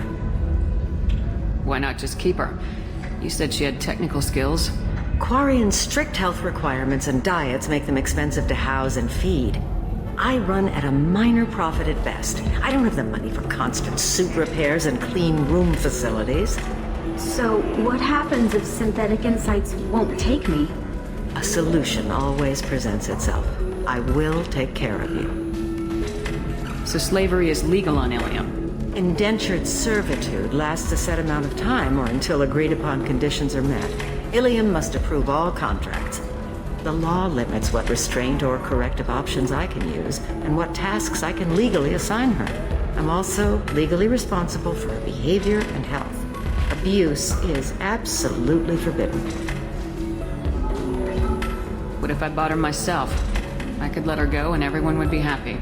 Why not just keep her? You said she had technical skills. Quarian's strict health requirements and diets make them expensive to house and feed. I run at a minor profit at best. I don't have the money for constant suit repairs and clean room facilities. So, what happens if Synthetic Insights won't take me? A solution always presents itself. I will take care of you. So slavery is legal on Ilium? Indentured servitude lasts a set amount of time or until agreed-upon conditions are met. Ilium must approve all contracts. The law limits what restraint or corrective options I can use and what tasks I can legally assign her. I'm also legally responsible for her behavior and health. Abuse is absolutely forbidden. What if I bought her myself? I could let her go and everyone would be happy.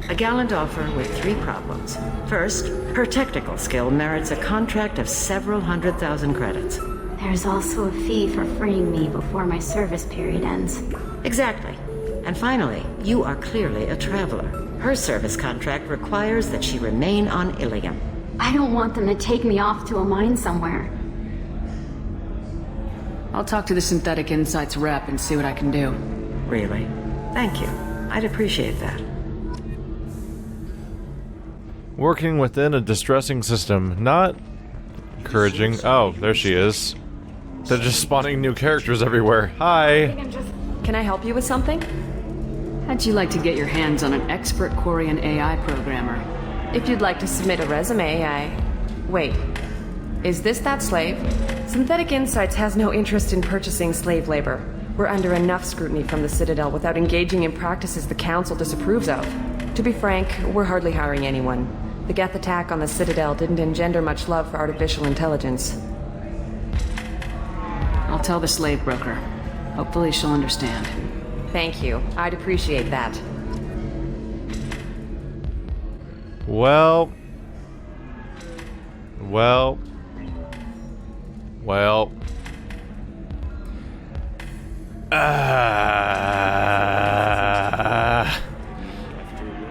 A gallant offer with 3 problems. First, her technical skill merits a contract of several 100,000 credits. There's also a fee for freeing me before my service period ends. Exactly. And finally, you are clearly a traveler. Her service contract requires that she remain on Ilium. I don't want them to take me off to a mine somewhere. I'll talk to the Synthetic Insights rep and see what I can do. Really? Thank you. I'd appreciate that. Working within a distressing system. Not encouraging. Oh, there she is. They're just spawning new characters everywhere. Hi! Can I help you with something? How'd you like to get your hands on an expert Quarian AI programmer? If you'd like to submit a resume, Wait. Is this that slave? Synthetic Insights has no interest in purchasing slave labor. We're under enough scrutiny from the Citadel without engaging in practices the Council disapproves of. To be frank, we're hardly hiring anyone. The Geth attack on the Citadel didn't engender much love for artificial intelligence. I'll tell the slave broker. Hopefully she'll understand. Thank you. I'd appreciate that. Well.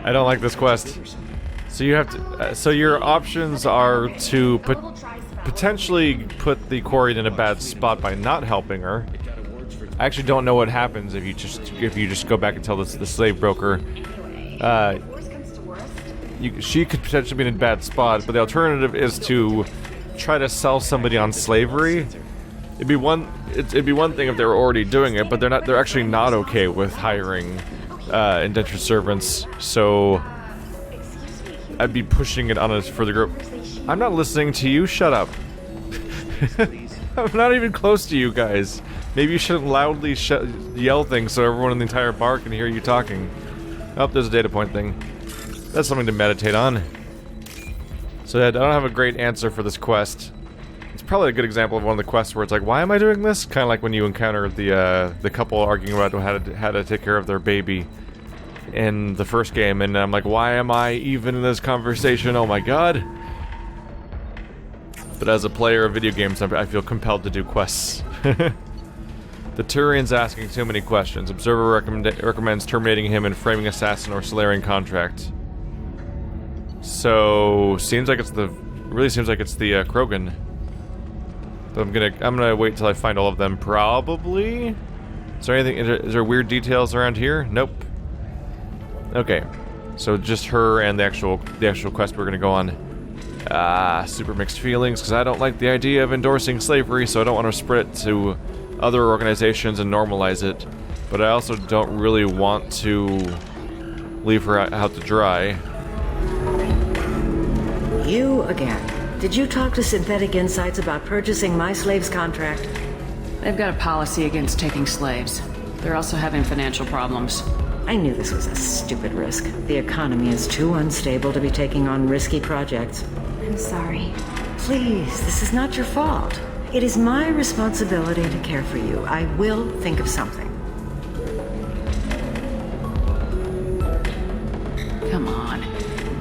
I don't like this quest. So you have to. So your options are to potentially put the Quarian in a bad spot by not helping her. I actually don't know what happens if you just go back and tell the slave broker. She could potentially be in a bad spot, but the alternative is to try to sell somebody on slavery. It'd be one thing if they were already doing it, but they're actually not okay with hiring indentured servants. So I'd be pushing it on us for the group. I'm not listening to you. Shut up. I'm not even close to you guys. Maybe you shouldn't loudly yell things so everyone in the entire bar can hear you talking. Oh, there's a data point thing. That's something to meditate on. So I don't have a great answer for this quest. It's probably a good example of one of the quests where it's like, why am I doing this? Kind of like when you encounter the couple arguing about how to take care of their baby in the first game, and I'm like, why am I even in this conversation? Oh my god. But as a player of video games, I feel compelled to do quests. The Turian's asking too many questions. Observer recommends terminating him and framing assassin or Solarian contract. So seems like it's the Krogan. But I'm gonna wait till I find all of them. Probably. Is there anything? Is there weird details around here? Nope. Okay, so just her and the actual quest we're gonna go on. Super mixed feelings because I don't like the idea of endorsing slavery, so I don't want to spread it to other organizations and normalize it. But I also don't really want to leave her out to dry. You again. Did you talk to Synthetic Insights about purchasing my slave's contract? They've got a policy against taking slaves. They're also having financial problems. I knew this was a stupid risk. The economy is too unstable to be taking on risky projects. I'm sorry. Please, this is not your fault. It is my responsibility to care for you. I will think of something. Come on.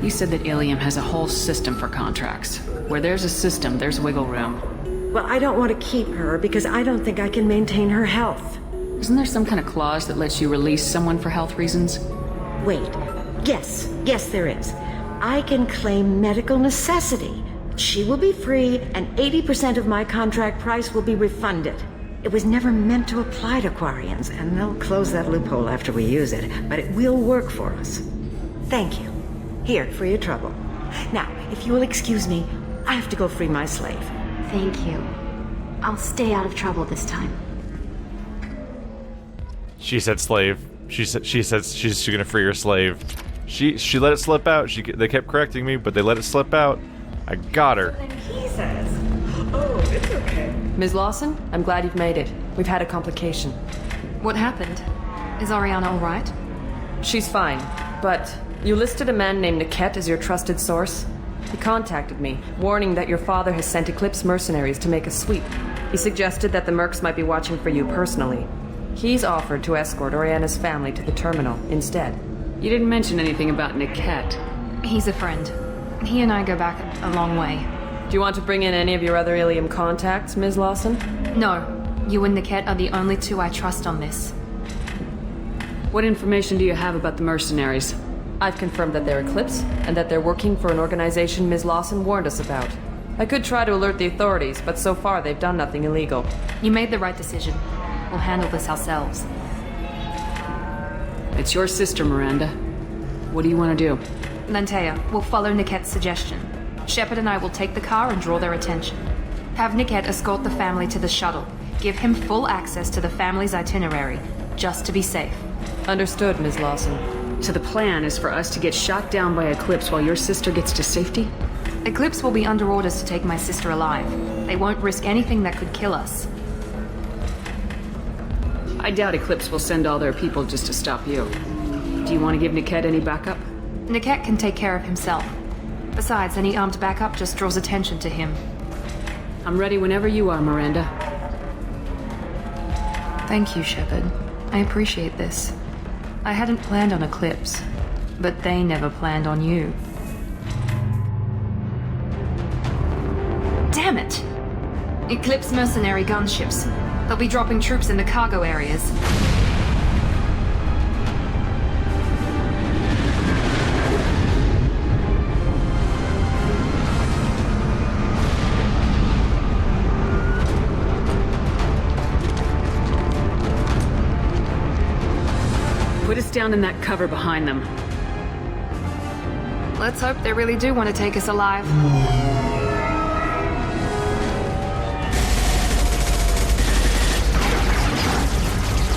Lady said that Ilium has a whole system for contracts. Where there's a system, there's wiggle room. Well, I don't want to keep her because I don't think I can maintain her health. Isn't there some kind of clause that lets you release someone for health reasons? Wait. Yes, there is. I can claim medical necessity. She will be free, and 80% of my contract price will be refunded. It was never meant to apply to Quarians, and they'll close that loophole after we use it, but it will work for us. Thank you. Here, for your trouble. Now, if you will excuse me, I have to go free my slave. Thank you. I'll stay out of trouble this time. She said slave. She said she's gonna free her slave. She let it slip out. They kept correcting me, but they let it slip out. I got her. He says, oh, it's okay. Ms. Lawson, I'm glad you've made it. We've had a complication. What happened? Is Ariana all right? She's fine, but you listed a man named Niket as your trusted source. He contacted me, warning that your father has sent Eclipse mercenaries to make a sweep. He suggested that the mercs might be watching for you personally. He's offered to escort Oriana's family to the terminal instead. You didn't mention anything about Niket. He's a friend. He and I go back a long way. Do you want to bring in any of your other Ilium contacts, Ms. Lawson? No. You and Niket are the only two I trust on this. What information do you have about the mercenaries? I've confirmed that they're Eclipse, and that they're working for an organization Ms. Lawson warned us about. I could try to alert the authorities, but so far they've done nothing illegal. You made the right decision. We'll handle this ourselves. It's your sister, Miranda. What do you want to do? Lantea, we'll follow Niket's suggestion. Shepard and I will take the car and draw their attention. Have Niket escort the family to the shuttle. Give him full access to the family's itinerary, just to be safe. Understood, Ms. Lawson. So the plan is for us to get shot down by Eclipse while your sister gets to safety? Eclipse will be under orders to take my sister alive. They won't risk anything that could kill us. I doubt Eclipse will send all their people just to stop you. Do you want to give Niket any backup? Niket can take care of himself. Besides, any armed backup just draws attention to him. I'm ready whenever you are, Miranda. Thank you, Shepard. I appreciate this. I hadn't planned on Eclipse, but they never planned on you. Damn it! Eclipse mercenary gunships. They'll be dropping troops in the cargo areas. Put us down in that cover behind them. Let's hope they really do want to take us alive.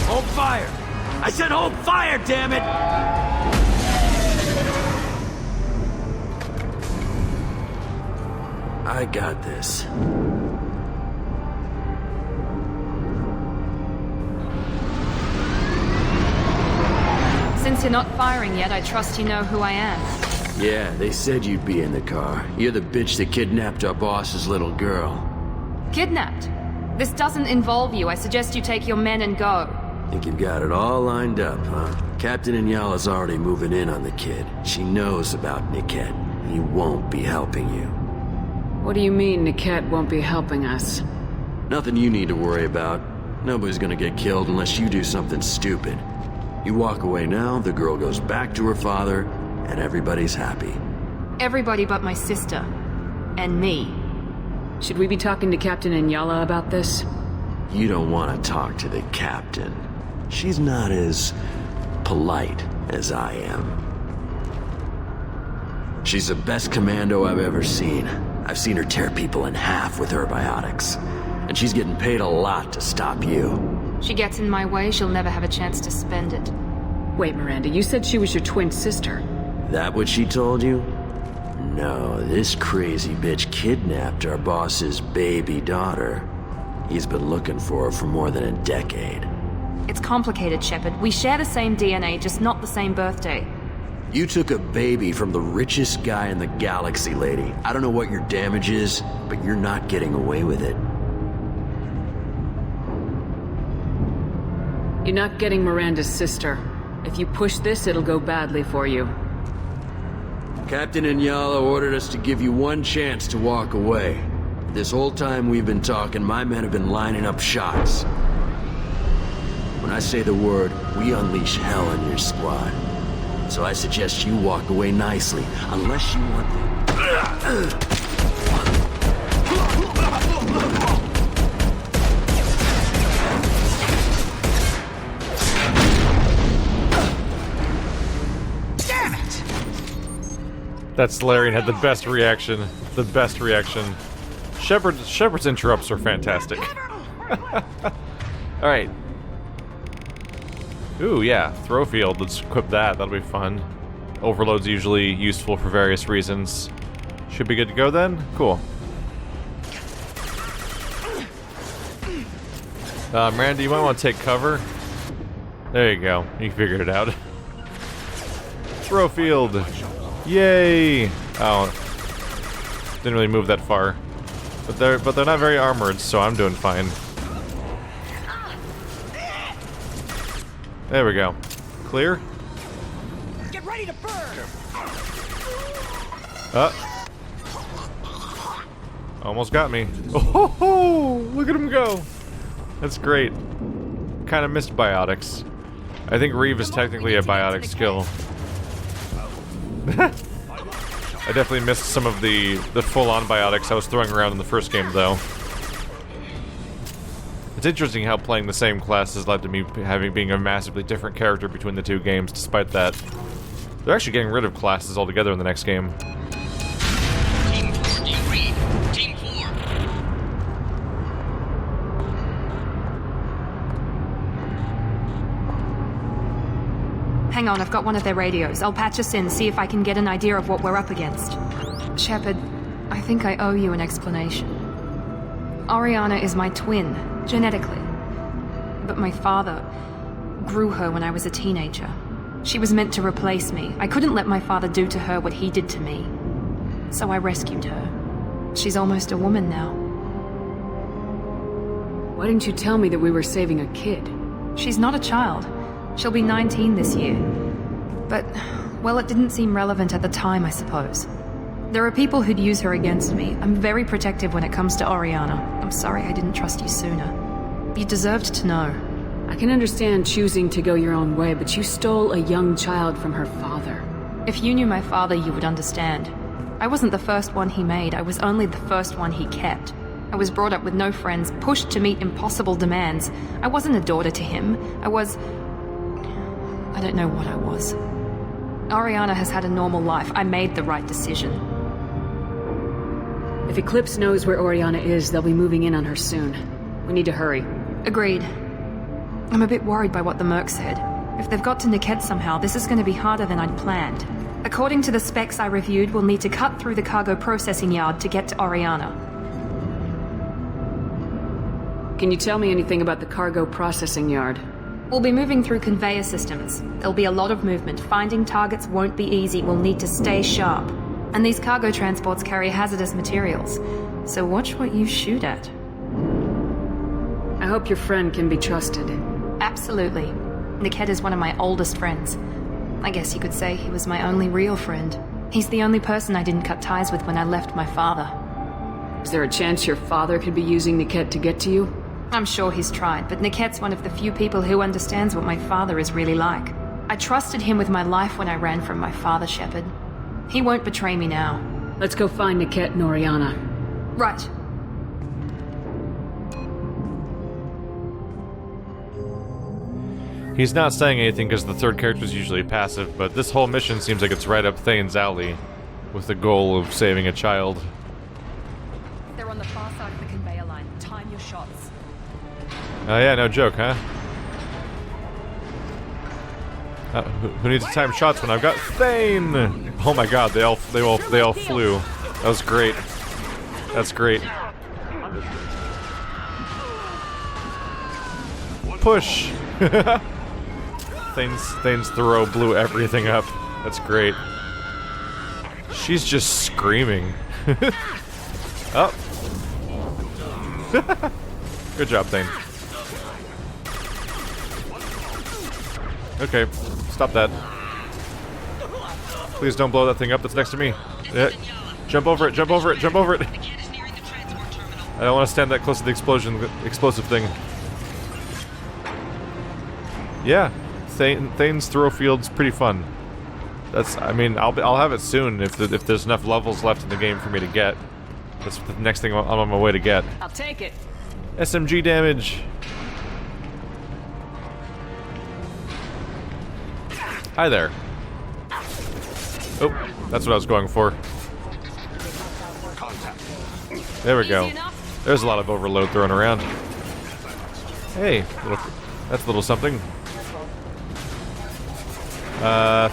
Hold fire! I said hold fire, damn it! I got this. Since you're not firing yet, I trust you know who I am. Yeah, they said you'd be in the car. You're the bitch that kidnapped our boss's little girl. Kidnapped? This doesn't involve you. I suggest you take your men and go. Think you've got it all lined up, huh? Captain Inyala's already moving in on the kid. She knows about Niket. He won't be helping you. What do you mean Niket won't be helping us? Nothing you need to worry about. Nobody's gonna get killed unless you do something stupid. You walk away now, the girl goes back to her father, and everybody's happy. Everybody but my sister. And me. Should we be talking to Captain Inyala about this? You don't want to talk to the captain. She's not as polite as I am. She's the best commando I've ever seen. I've seen her tear people in half with her biotics. And she's getting paid a lot to stop you. She gets in my way, she'll never have a chance to spend it. Wait, Miranda, you said she was your twin sister. That what she told you? No, this crazy bitch kidnapped our boss's baby daughter. He's been looking for her for more than a decade. It's complicated, Shepard. We share the same DNA, just not the same birthday. You took a baby from the richest guy in the galaxy, lady. I don't know what your damage is, but you're not getting away with it. You're not getting Miranda's sister. If you push this, it'll go badly for you. Captain Inyala ordered us to give you one chance to walk away. This whole time we've been talking, my men have been lining up shots. When I say the word, we unleash hell on your squad. So I suggest you walk away nicely, unless you want them. That Salarian had the best reaction. The best reaction. Shepard's interrupts are fantastic. Alright. Ooh, yeah. Throw field. Let's equip that. That'll be fun. Overload's usually useful for various reasons. Should be good to go then? Cool. Miranda, you might want to take cover. There you go. You figured it out. Throw field. Yay! Oh, didn't really move that far, but they're not very armored, so I'm doing fine. There we go. Clear. Get ready to burn. Almost got me. Oh, look at him go! That's great. Kind of missed biotics. I think Reeve is technically a biotic skill. I definitely missed some of the full-on biotics I was throwing around in the first game, though. It's interesting how playing the same class has led to me being a massively different character between the two games, despite that. They're actually getting rid of classes altogether in the next game. Team 4, do you read? Team 4. Hang on, I've got one of their radios. I'll patch us in, see if I can get an idea of what we're up against. Shepard, I think I owe you an explanation. Oriana is my twin, genetically. But my father grew her when I was a teenager. She was meant to replace me. I couldn't let my father do to her what he did to me. So I rescued her. She's almost a woman now. Why didn't you tell me that we were saving a kid? She's not a child. She'll be 19 this year. But, well, it didn't seem relevant at the time, I suppose. There are people who'd use her against me. I'm very protective when it comes to Oriana. I'm sorry I didn't trust you sooner. You deserved to know. I can understand choosing to go your own way, but you stole a young child from her father. If you knew my father, you would understand. I wasn't the first one he made. I was only the first one he kept. I was brought up with no friends, pushed to meet impossible demands. I wasn't a daughter to him. I don't know what I was. Oriana has had a normal life. I made the right decision. If Eclipse knows where Oriana is, they'll be moving in on her soon. We need to hurry. Agreed. I'm a bit worried by what the Merc said. If they've got to Niket somehow, this is going to be harder than I'd planned. According to the specs I reviewed, we'll need to cut through the cargo processing yard to get to Oriana. Can you tell me anything about the cargo processing yard? We'll be moving through conveyor systems. There'll be a lot of movement. Finding targets won't be easy. We'll need to stay sharp. And these cargo transports carry hazardous materials. So watch what you shoot at. I hope your friend can be trusted. Absolutely. Niket is one of my oldest friends. I guess you could say he was my only real friend. He's the only person I didn't cut ties with when I left my father. Is there a chance your father could be using Niket to get to you? I'm sure he's tried, but Niket's one of the few people who understands what my father is really like. I trusted him with my life when I ran from my father, Shepard. He won't betray me now. Let's go find Niket and Oriana. Right. He's not saying anything because the third character is usually passive, but this whole mission seems like it's right up Thane's alley, with the goal of saving a child. They're on the far side of the conveyor line. Time your shots. Oh yeah, no joke, huh? Who needs to time shots when I've got Thane? Oh my god, they all flew. That was great. That's great. Push. Thane's throw blew everything up. That's great. She's just screaming. Oh. Good job, Thane. Okay, stop that. Please don't blow that thing up that's next to me. Yeah. Jump over it, jump over it, jump over it! I don't want to stand that close to the explosive thing. Yeah, Thane's throw field's pretty fun. I mean, I'll have it soon if there's enough levels left in the game for me to get. That's the next thing I'm on my way to get. I'll take it. SMG damage. Hi there. Oh, that's what I was going for. There we go. There's a lot of overload thrown around. Hey, that's a little something.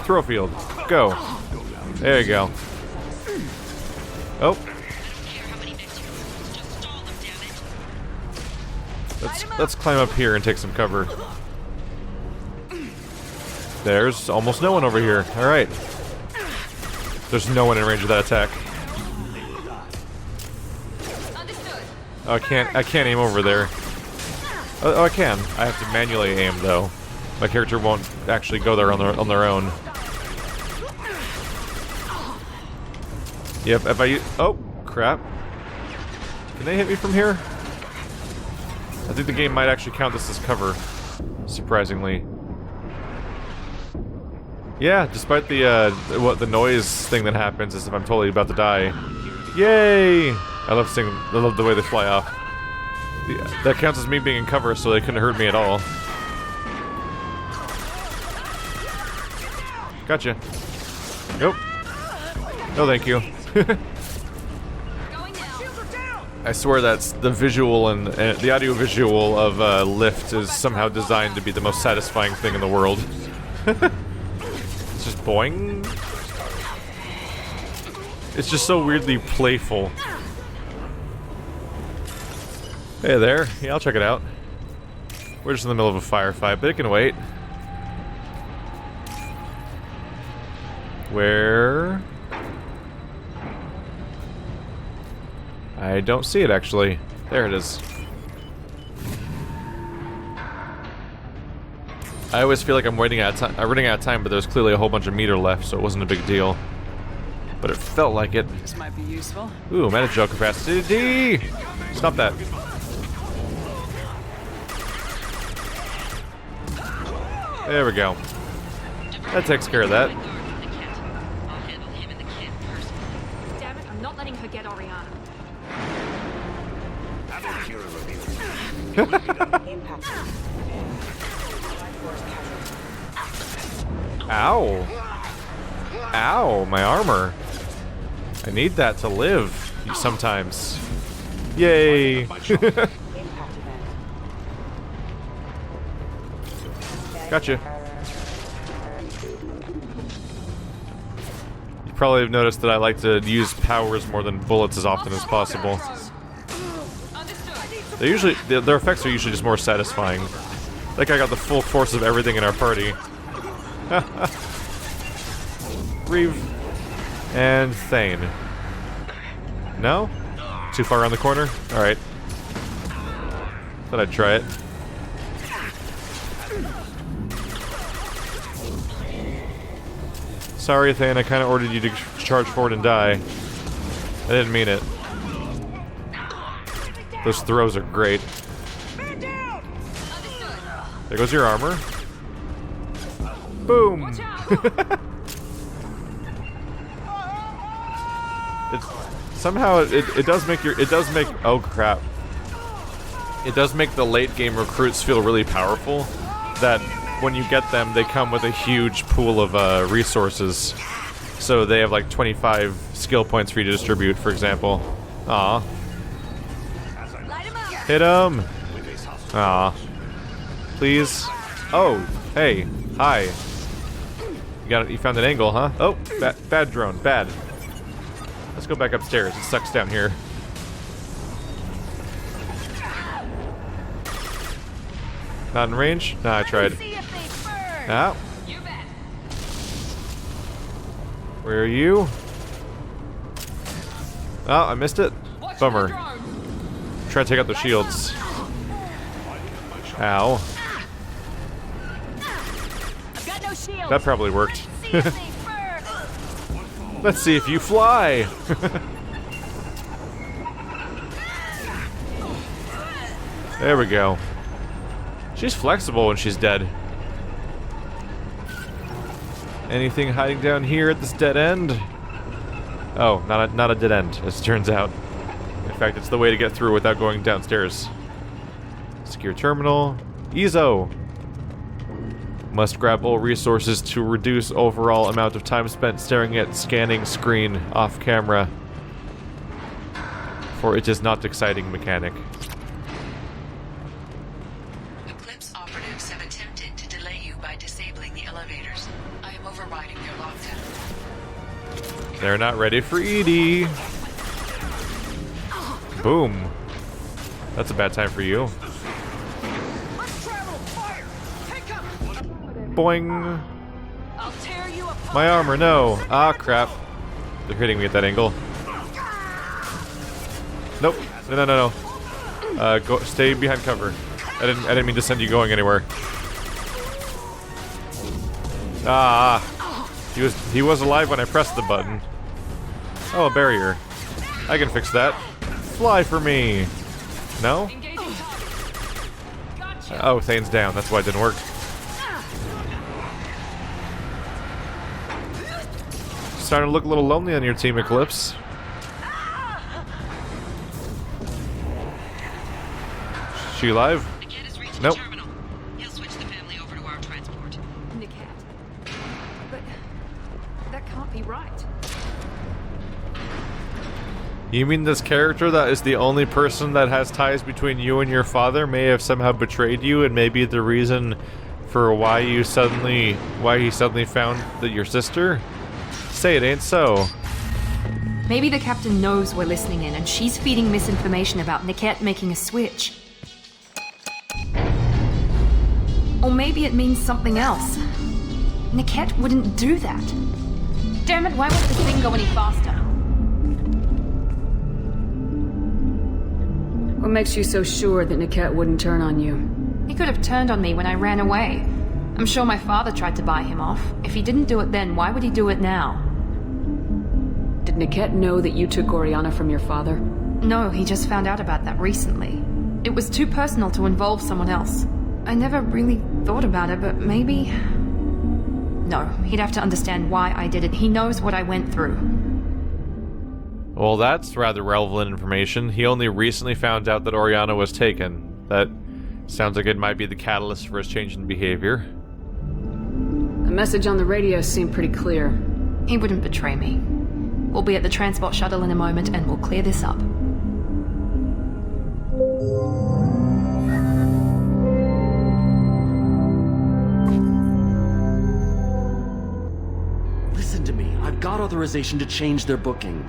Throw field. Go. There you go. Oh. Let's climb up here and take some cover. There's almost no one over here. Alright. There's no one in range of that attack. Oh, I can't aim over there. Oh, I can. I have to manually aim though. My character won't actually go there on their own. Yep, if I oh, crap. Can they hit me from here? I think the game might actually count this as cover, surprisingly. Yeah, despite the noise thing that happens as if I'm totally about to die. Yay! I love the way they fly off. That counts as me being in cover, so they couldn't hurt me at all. Gotcha. Nope. No, thank you. I swear that's the visual and the audio visual of Lift is somehow designed to be the most satisfying thing in the world. It's just boing. It's just so weirdly playful. Hey there. Yeah, I'll check it out. We're just in the middle of a firefight, but it can wait. Where? I don't see it, actually. There it is. I always feel like I'm running out of time, but there's clearly a whole bunch of meter left, so it wasn't a big deal. But it felt like it. This might be useful. Ooh, mana-gel capacity. Stop that. There we go. That takes care of that. Damn it, I'm not letting her get Oriana. Ow. Ow, my armor. I need that to live sometimes. Yay. Gotcha. You probably have noticed that I like to use powers more than bullets as often as possible. Their effects are usually just more satisfying. Like I got the full force of everything in our party. Reeve and Thane. No? Too far around the corner? Alright. Thought I'd try it. Sorry, Thane, I kinda ordered you to charge forward and die. I didn't mean it. Those throws are great. There goes your armor. Boom! Somehow it does make oh crap. It does make the late game recruits feel really powerful. That when you get them, they come with a huge pool of resources. So they have like 25 skill points for you to distribute, for example. Aw. Hit him! Aw. Please. Oh, hey. Hi. You found an angle, huh? Oh, bad drone. Bad. Let's go back upstairs. It sucks down here. Not in range? Nah, I tried. Ah. Where are you? Oh, I missed it. Bummer. Try to take out the shields. Ow. That probably worked. Let's see if you fly. There we go. She's flexible when she's dead. Anything hiding down here at this dead end? Oh, not a dead end, as it turns out. In fact, it's the way to get through without going downstairs. Secure terminal. Ezo! Must grab all resources to reduce overall amount of time spent staring at scanning screen off camera. For it is not exciting mechanic. Eclipse operatives have attempted to delay you by disabling the elevators. I am overriding their lockdown. They're not ready for Edie. Boom. That's a bad time for you. Boing. My armor, no. Ah, crap. They're hitting me at that angle. Nope. No. Go. Stay behind cover. I didn't mean to send you going anywhere. Ah. He was alive when I pressed the button. Oh, a barrier. I can fix that. Fly for me. No? Oh, Thane's down. That's why it didn't work. Starting to look a little lonely on your team, Eclipse. She alive? Nope. He'll switch the family over to our transport. Niket. But that can't be right. You mean this character that is the only person that has ties between you and your father may have somehow betrayed you and may be the reason for why he suddenly found that your sister? Say it ain't so. Maybe the captain knows we're listening in and she's feeding misinformation about Niket making a switch. Or maybe it means something else. Niket wouldn't do that. Damn it, why won't this thing go any faster? What makes you so sure that Niket wouldn't turn on you? He could have turned on me when I ran away. I'm sure my father tried to buy him off. If he didn't do it then, why would he do it now? Did Niket know that you took Oriana from your father? No, he just found out about that recently. It was too personal to involve someone else. I never really thought about it, but maybe... No, he'd have to understand why I did it. He knows what I went through. Well, that's rather relevant information. He only recently found out that Oriana was taken. That sounds like it might be the catalyst for his change in behavior. The message on the radio seemed pretty clear. He wouldn't betray me. We'll be at the transport shuttle in a moment and we'll clear this up. Listen to me. I've got authorization to change their booking.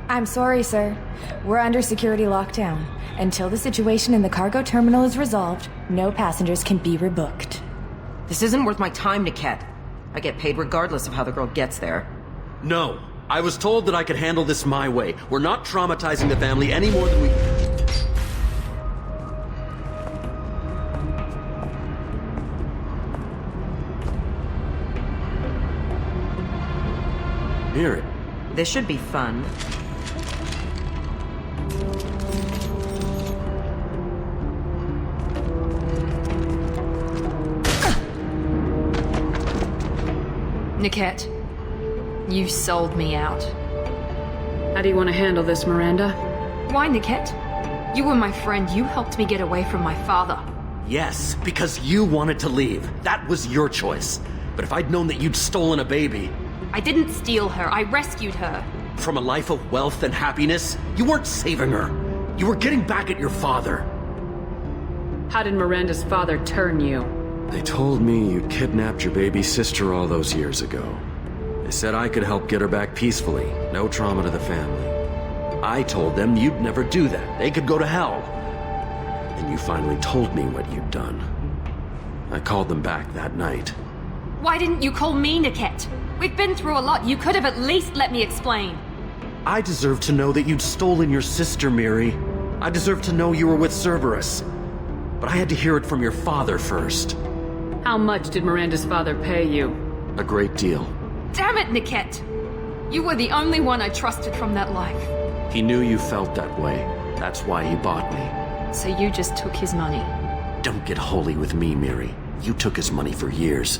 I'm sorry, sir. We're under security lockdown. Until the situation in the cargo terminal is resolved, no passengers can be rebooked. This isn't worth my time, Niket. I get paid regardless of how the girl gets there. No. I was told that I could handle this my way. We're not traumatizing the family any more than we... Hear it. This should be fun. Niket, you sold me out. How do you want to handle this, Miranda? Why, Niket? You were my friend. You helped me get away from my father. Yes, because you wanted to leave. That was your choice. But if I'd known that you'd stolen a baby... I didn't steal her. I rescued her. From a life of wealth and happiness, you weren't saving her. You were getting back at your father. How did Miranda's father turn you? They told me you kidnapped your baby sister all those years ago. They said I could help get her back peacefully. No trauma to the family. I told them you'd never do that. They could go to hell. And you finally told me what you'd done. I called them back that night. Why didn't you call me, Niket? We've been through a lot. You could have at least let me explain. I deserve to know that you'd stolen your sister, Miri. I deserve to know you were with Cerberus. But I had to hear it from your father first. How much did Miranda's father pay you? A great deal. Damn it, Niket! You were the only one I trusted from that life. He knew you felt that way. That's why he bought me. So you just took his money? Don't get holy with me, Miri. You took his money for years.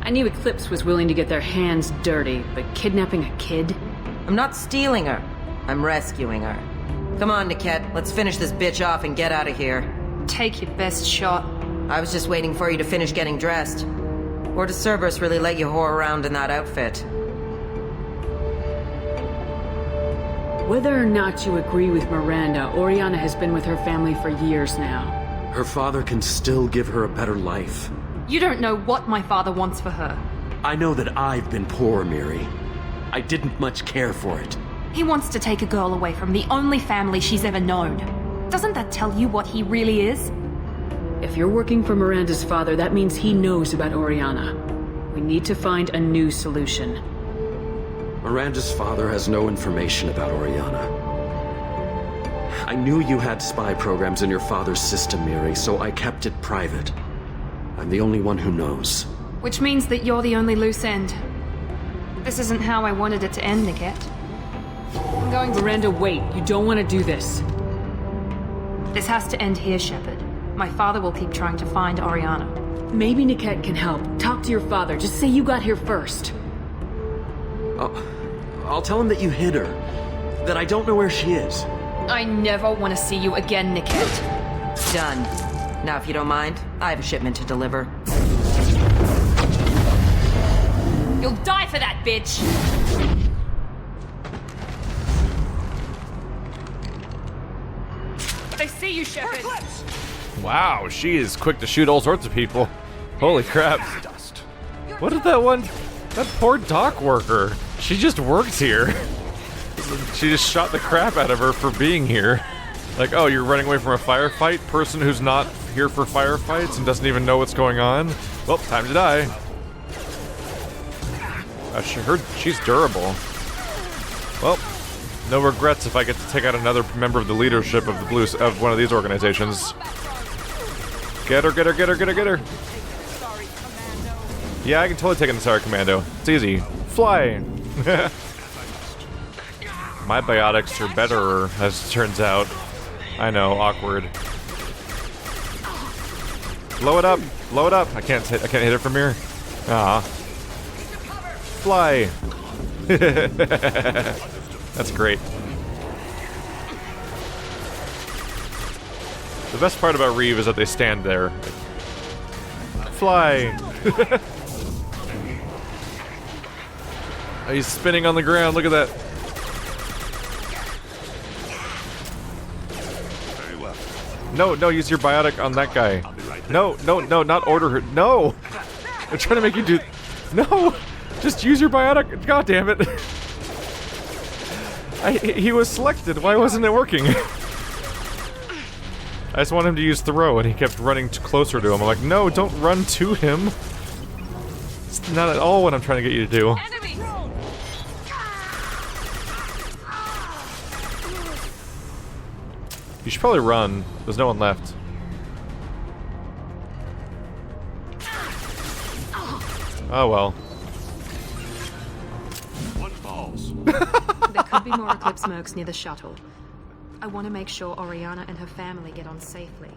I knew Eclipse was willing to get their hands dirty, but kidnapping a kid? I'm not stealing her. I'm rescuing her. Come on, Niket. Let's finish this bitch off and get out of here. Take your best shot. I was just waiting for you to finish getting dressed. Or does Cerberus really let you whore around in that outfit? Whether or not you agree with Miranda, Oriana has been with her family for years now. Her father can still give her a better life. You don't know what my father wants for her. I know that I've been poor, Miri. I didn't much care for it. He wants to take a girl away from the only family she's ever known. Doesn't that tell you what he really is? If you're working for Miranda's father, that means he knows about Oriana. We need to find a new solution. Miranda's father has no information about Oriana. I knew you had spy programs in your father's system, Miri, so I kept it private. I'm the only one who knows. Which means that you're the only loose end. This isn't how I wanted it to end, Niket. I'm going to... Miranda, wait. You don't want to do this. This has to end here, Shepard. My father will keep trying to find Oriana. Maybe Niket can help. Talk to your father. Just say you got here first. I'll tell him that you hid her. That I don't know where she is. I never want to see you again, Niket. Done. Now, if you don't mind, I have a shipment to deliver. You'll die for that, bitch! They see you, Shepard! Wow, she is quick to shoot all sorts of people. Holy crap. What did that one... That poor dock worker. She just works here. She just shot the crap out of her for being here. Like, oh, you're running away from a firefight? Person who's not here for firefights and doesn't even know what's going on? Well, time to die. She's durable. Well, no regrets if I get to take out another member of the leadership of the of one of these organizations. Get her, get her, get her, get her, get her! Yeah, I can totally take in the Sorry Commando. It's easy. Fly! My biotics are better, as it turns out. I know, awkward. Blow it up! Blow it up! I can't hit it from here. Ah. Fly! That's great. The best part about Reeve is that they stand there. Fly! He's spinning on the ground, look at that. No, no, use your biotic on that guy. No, no, no, not order her. No! I'm trying to make you do... No! Just use your biotic. God damn it. He was selected. Why wasn't it working? I just want him to use throw, and he kept running closer to him. I'm like, no, don't run to him. It's not at all what I'm trying to get you to do. You should probably run. There's no one left. Oh well. One falls. There could be more Eclipse mercs near the shuttle. I want to make sure Oriana and her family get on safely.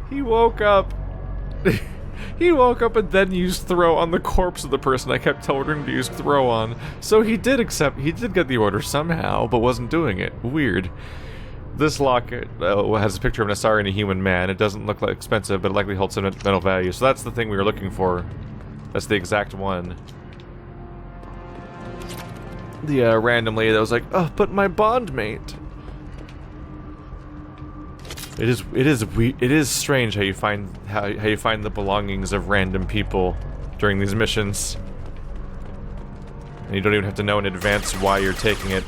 He woke up. He woke up and then used throw on the corpse of the person I kept telling him to use throw on. So he did get the order somehow, but wasn't doing it. Weird. This lock has a picture of an Asari and a human man. It doesn't look like expensive, but it likely holds sentimental value. So that's the thing we were looking for. That's the exact one. The random lady that was like, oh, but my bondmate. It is strange how you find the belongings of random people during these missions, and you don't even have to know in advance why you're taking it.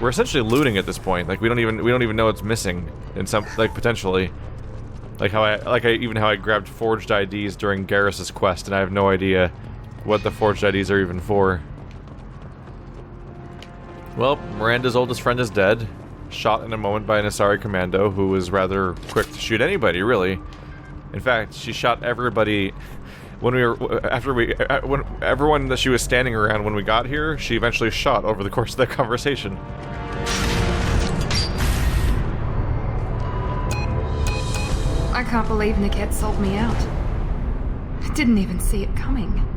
We're essentially looting at this point. Like we don't even know it's missing in some, like, potentially. Like how I grabbed forged IDs during Garrus's quest, and I have no idea what the forged IDs are even for. Well, Miranda's oldest friend is dead. Shot in a moment by an Asari commando who was rather quick to shoot anybody, really. In fact, she shot everybody when when everyone that she was standing around when we got here, she eventually shot over the course of that conversation. I can't believe Niket sold me out. I didn't even see it coming.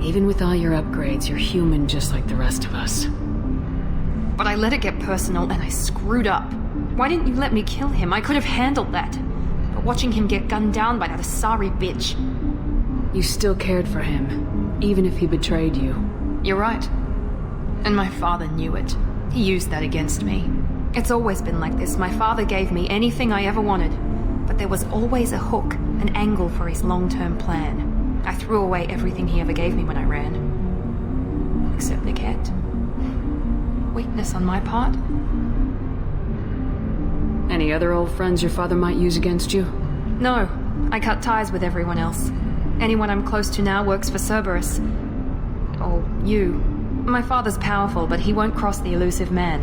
Even with all your upgrades, you're human just like the rest of us. But I let it get personal and I screwed up. Why didn't you let me kill him? I could have handled that. But watching him get gunned down by that Asari bitch... You still cared for him, even if he betrayed you. You're right. And my father knew it. He used that against me. It's always been like this. My father gave me anything I ever wanted. But there was always a hook, an angle for his long-term plan. I threw away everything he ever gave me when I ran. Except Niket. Weakness on my part. Any other old friends your father might use against you? No. I cut ties with everyone else. Anyone I'm close to now works for Cerberus. Or you. My father's powerful, but he won't cross the elusive man.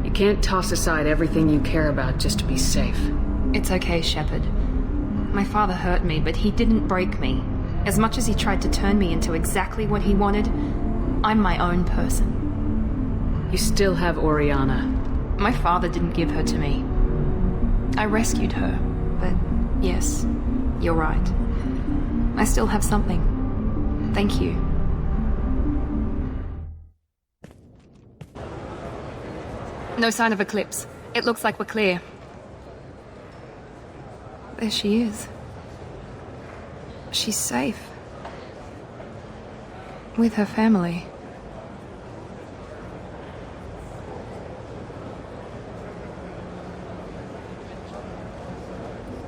You can't toss aside everything you care about just to be safe. It's okay, Shepard. My father hurt me, but he didn't break me. As much as he tried to turn me into exactly what he wanted, I'm my own person. You still have Oriana. My father didn't give her to me. I rescued her, but yes, you're right. I still have something. Thank you. No sign of Eclipse. It looks like we're clear. There she is. She's safe. With her family.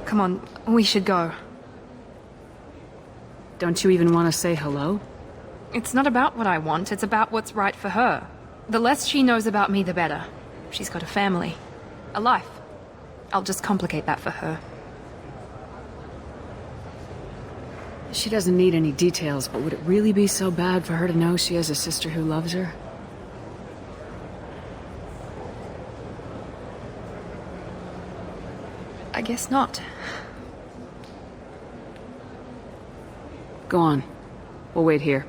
Come on, we should go. Don't you even want to say hello? It's not about what I want, it's about what's right for her. The less she knows about me, the better. She's got a family. A life. I'll just complicate that for her. She doesn't need any details, but would it really be so bad for her to know she has a sister who loves her? I guess not. Go on. We'll wait here.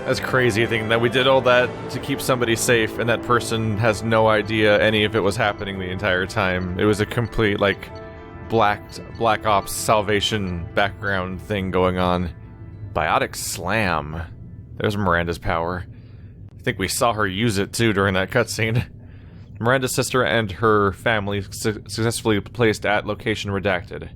That's crazy thinking that we did all that to keep somebody safe and that person has no idea any of it was happening the entire time. It was a complete, like, Black Ops Salvation background thing going on. Biotic Slam. There's Miranda's power. I think we saw her use it too during that cutscene. Miranda's sister and her family successfully placed at location redacted.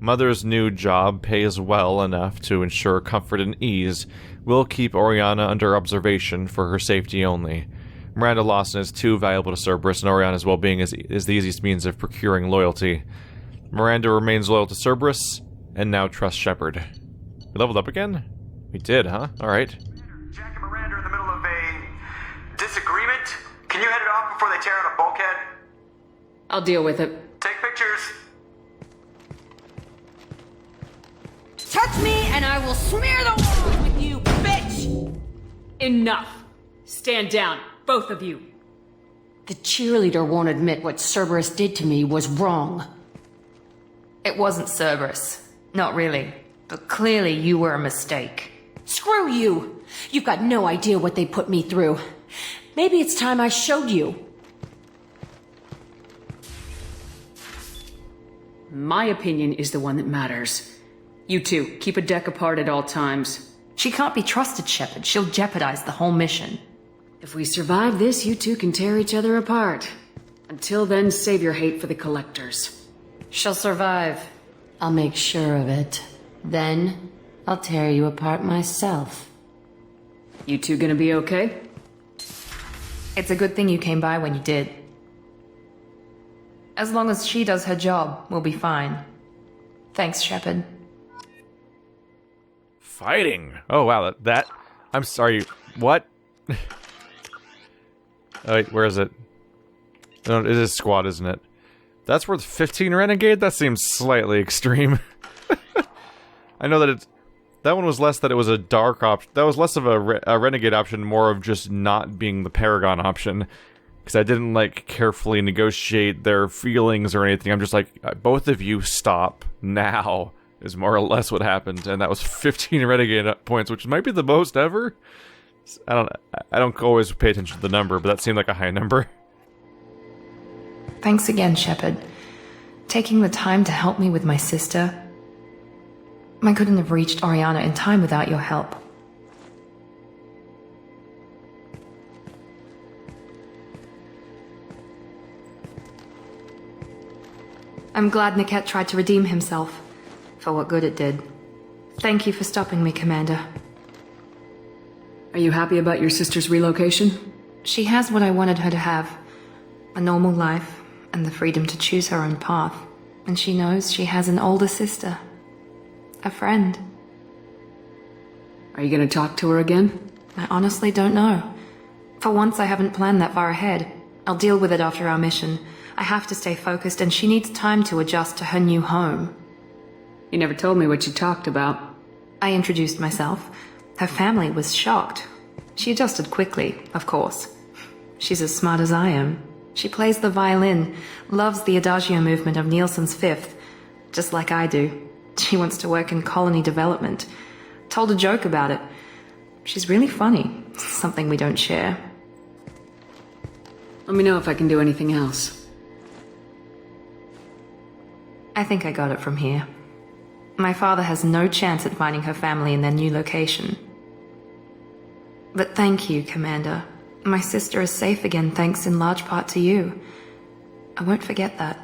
Mother's new job pays well enough to ensure comfort and ease. We'll keep Oriana under observation for her safety only. Miranda Lawson is too valuable to Cerberus, and Oriana's well-being is the easiest means of procuring loyalty. Miranda remains loyal to Cerberus, and now trusts Shepard. We leveled up again? We did, huh? Alright. Jack and Miranda are in the middle of a disagreement. Can you head it off before they tear out a bulkhead? I'll deal with it. Take pictures. Touch me and I will smear the walls with you, bitch! Enough. Stand down, both of you. The cheerleader won't admit what Cerberus did to me was wrong. It wasn't Cerberus. Not really. But clearly you were a mistake. Screw you! You've got no idea what they put me through. Maybe it's time I showed you. My opinion is the one that matters. You two, keep a deck apart at all times. She can't be trusted, Shepard. She'll jeopardize the whole mission. If we survive this, you two can tear each other apart. Until then, save your hate for the Collectors. She'll survive. I'll make sure of it. Then, I'll tear you apart myself. You two gonna be okay? It's a good thing you came by when you did. As long as she does her job, we'll be fine. Thanks, Shepard. Fighting! Oh, wow, that... I'm sorry, what? Oh, wait, where is it? No, it is squad, isn't it? That's worth 15 renegade? That seems slightly extreme. I know that it's... That one was less that it was a dark option. That was less of a renegade option, more of just not being the Paragon option. Because I didn't, like, carefully negotiate their feelings or anything. I'm just like, both of you stop now, is more or less what happened. And that was 15 renegade points, which might be the most ever. I don't always pay attention to the number, but that seemed like a high number. Thanks again, Shepard. Taking the time to help me with my sister. I couldn't have reached Oriana in time without your help. I'm glad Niket tried to redeem himself, for what good it did. Thank you for stopping me, Commander. Are you happy about your sister's relocation? She has what I wanted her to have. A normal life, and the freedom to choose her own path. And she knows she has an older sister. A friend. Are you gonna talk to her again? I honestly don't know. For once, I haven't planned that far ahead. I'll deal with it after our mission. I have to stay focused, and she needs time to adjust to her new home. You never told me what you talked about. I introduced myself. Her family was shocked. She adjusted quickly, of course. She's as smart as I am. She plays the violin, loves the adagio movement of Nielsen's Fifth, just like I do. She wants to work in colony development. Told a joke about it. She's really funny. Something we don't share. Let me know if I can do anything else. I think I got it from here. My father has no chance at finding her family in their new location. But thank you, Commander. My sister is safe again thanks in large part to you. I won't forget that.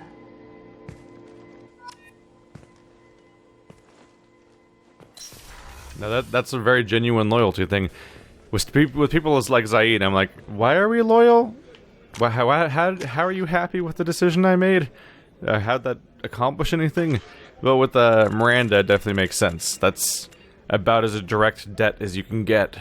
Now that's a very genuine loyalty thing. With people as like Zaid, I'm like, why are we loyal? How are you happy with the decision I made? How'd that accomplish anything? Well, with Miranda, it definitely makes sense. That's about as a direct debt as you can get.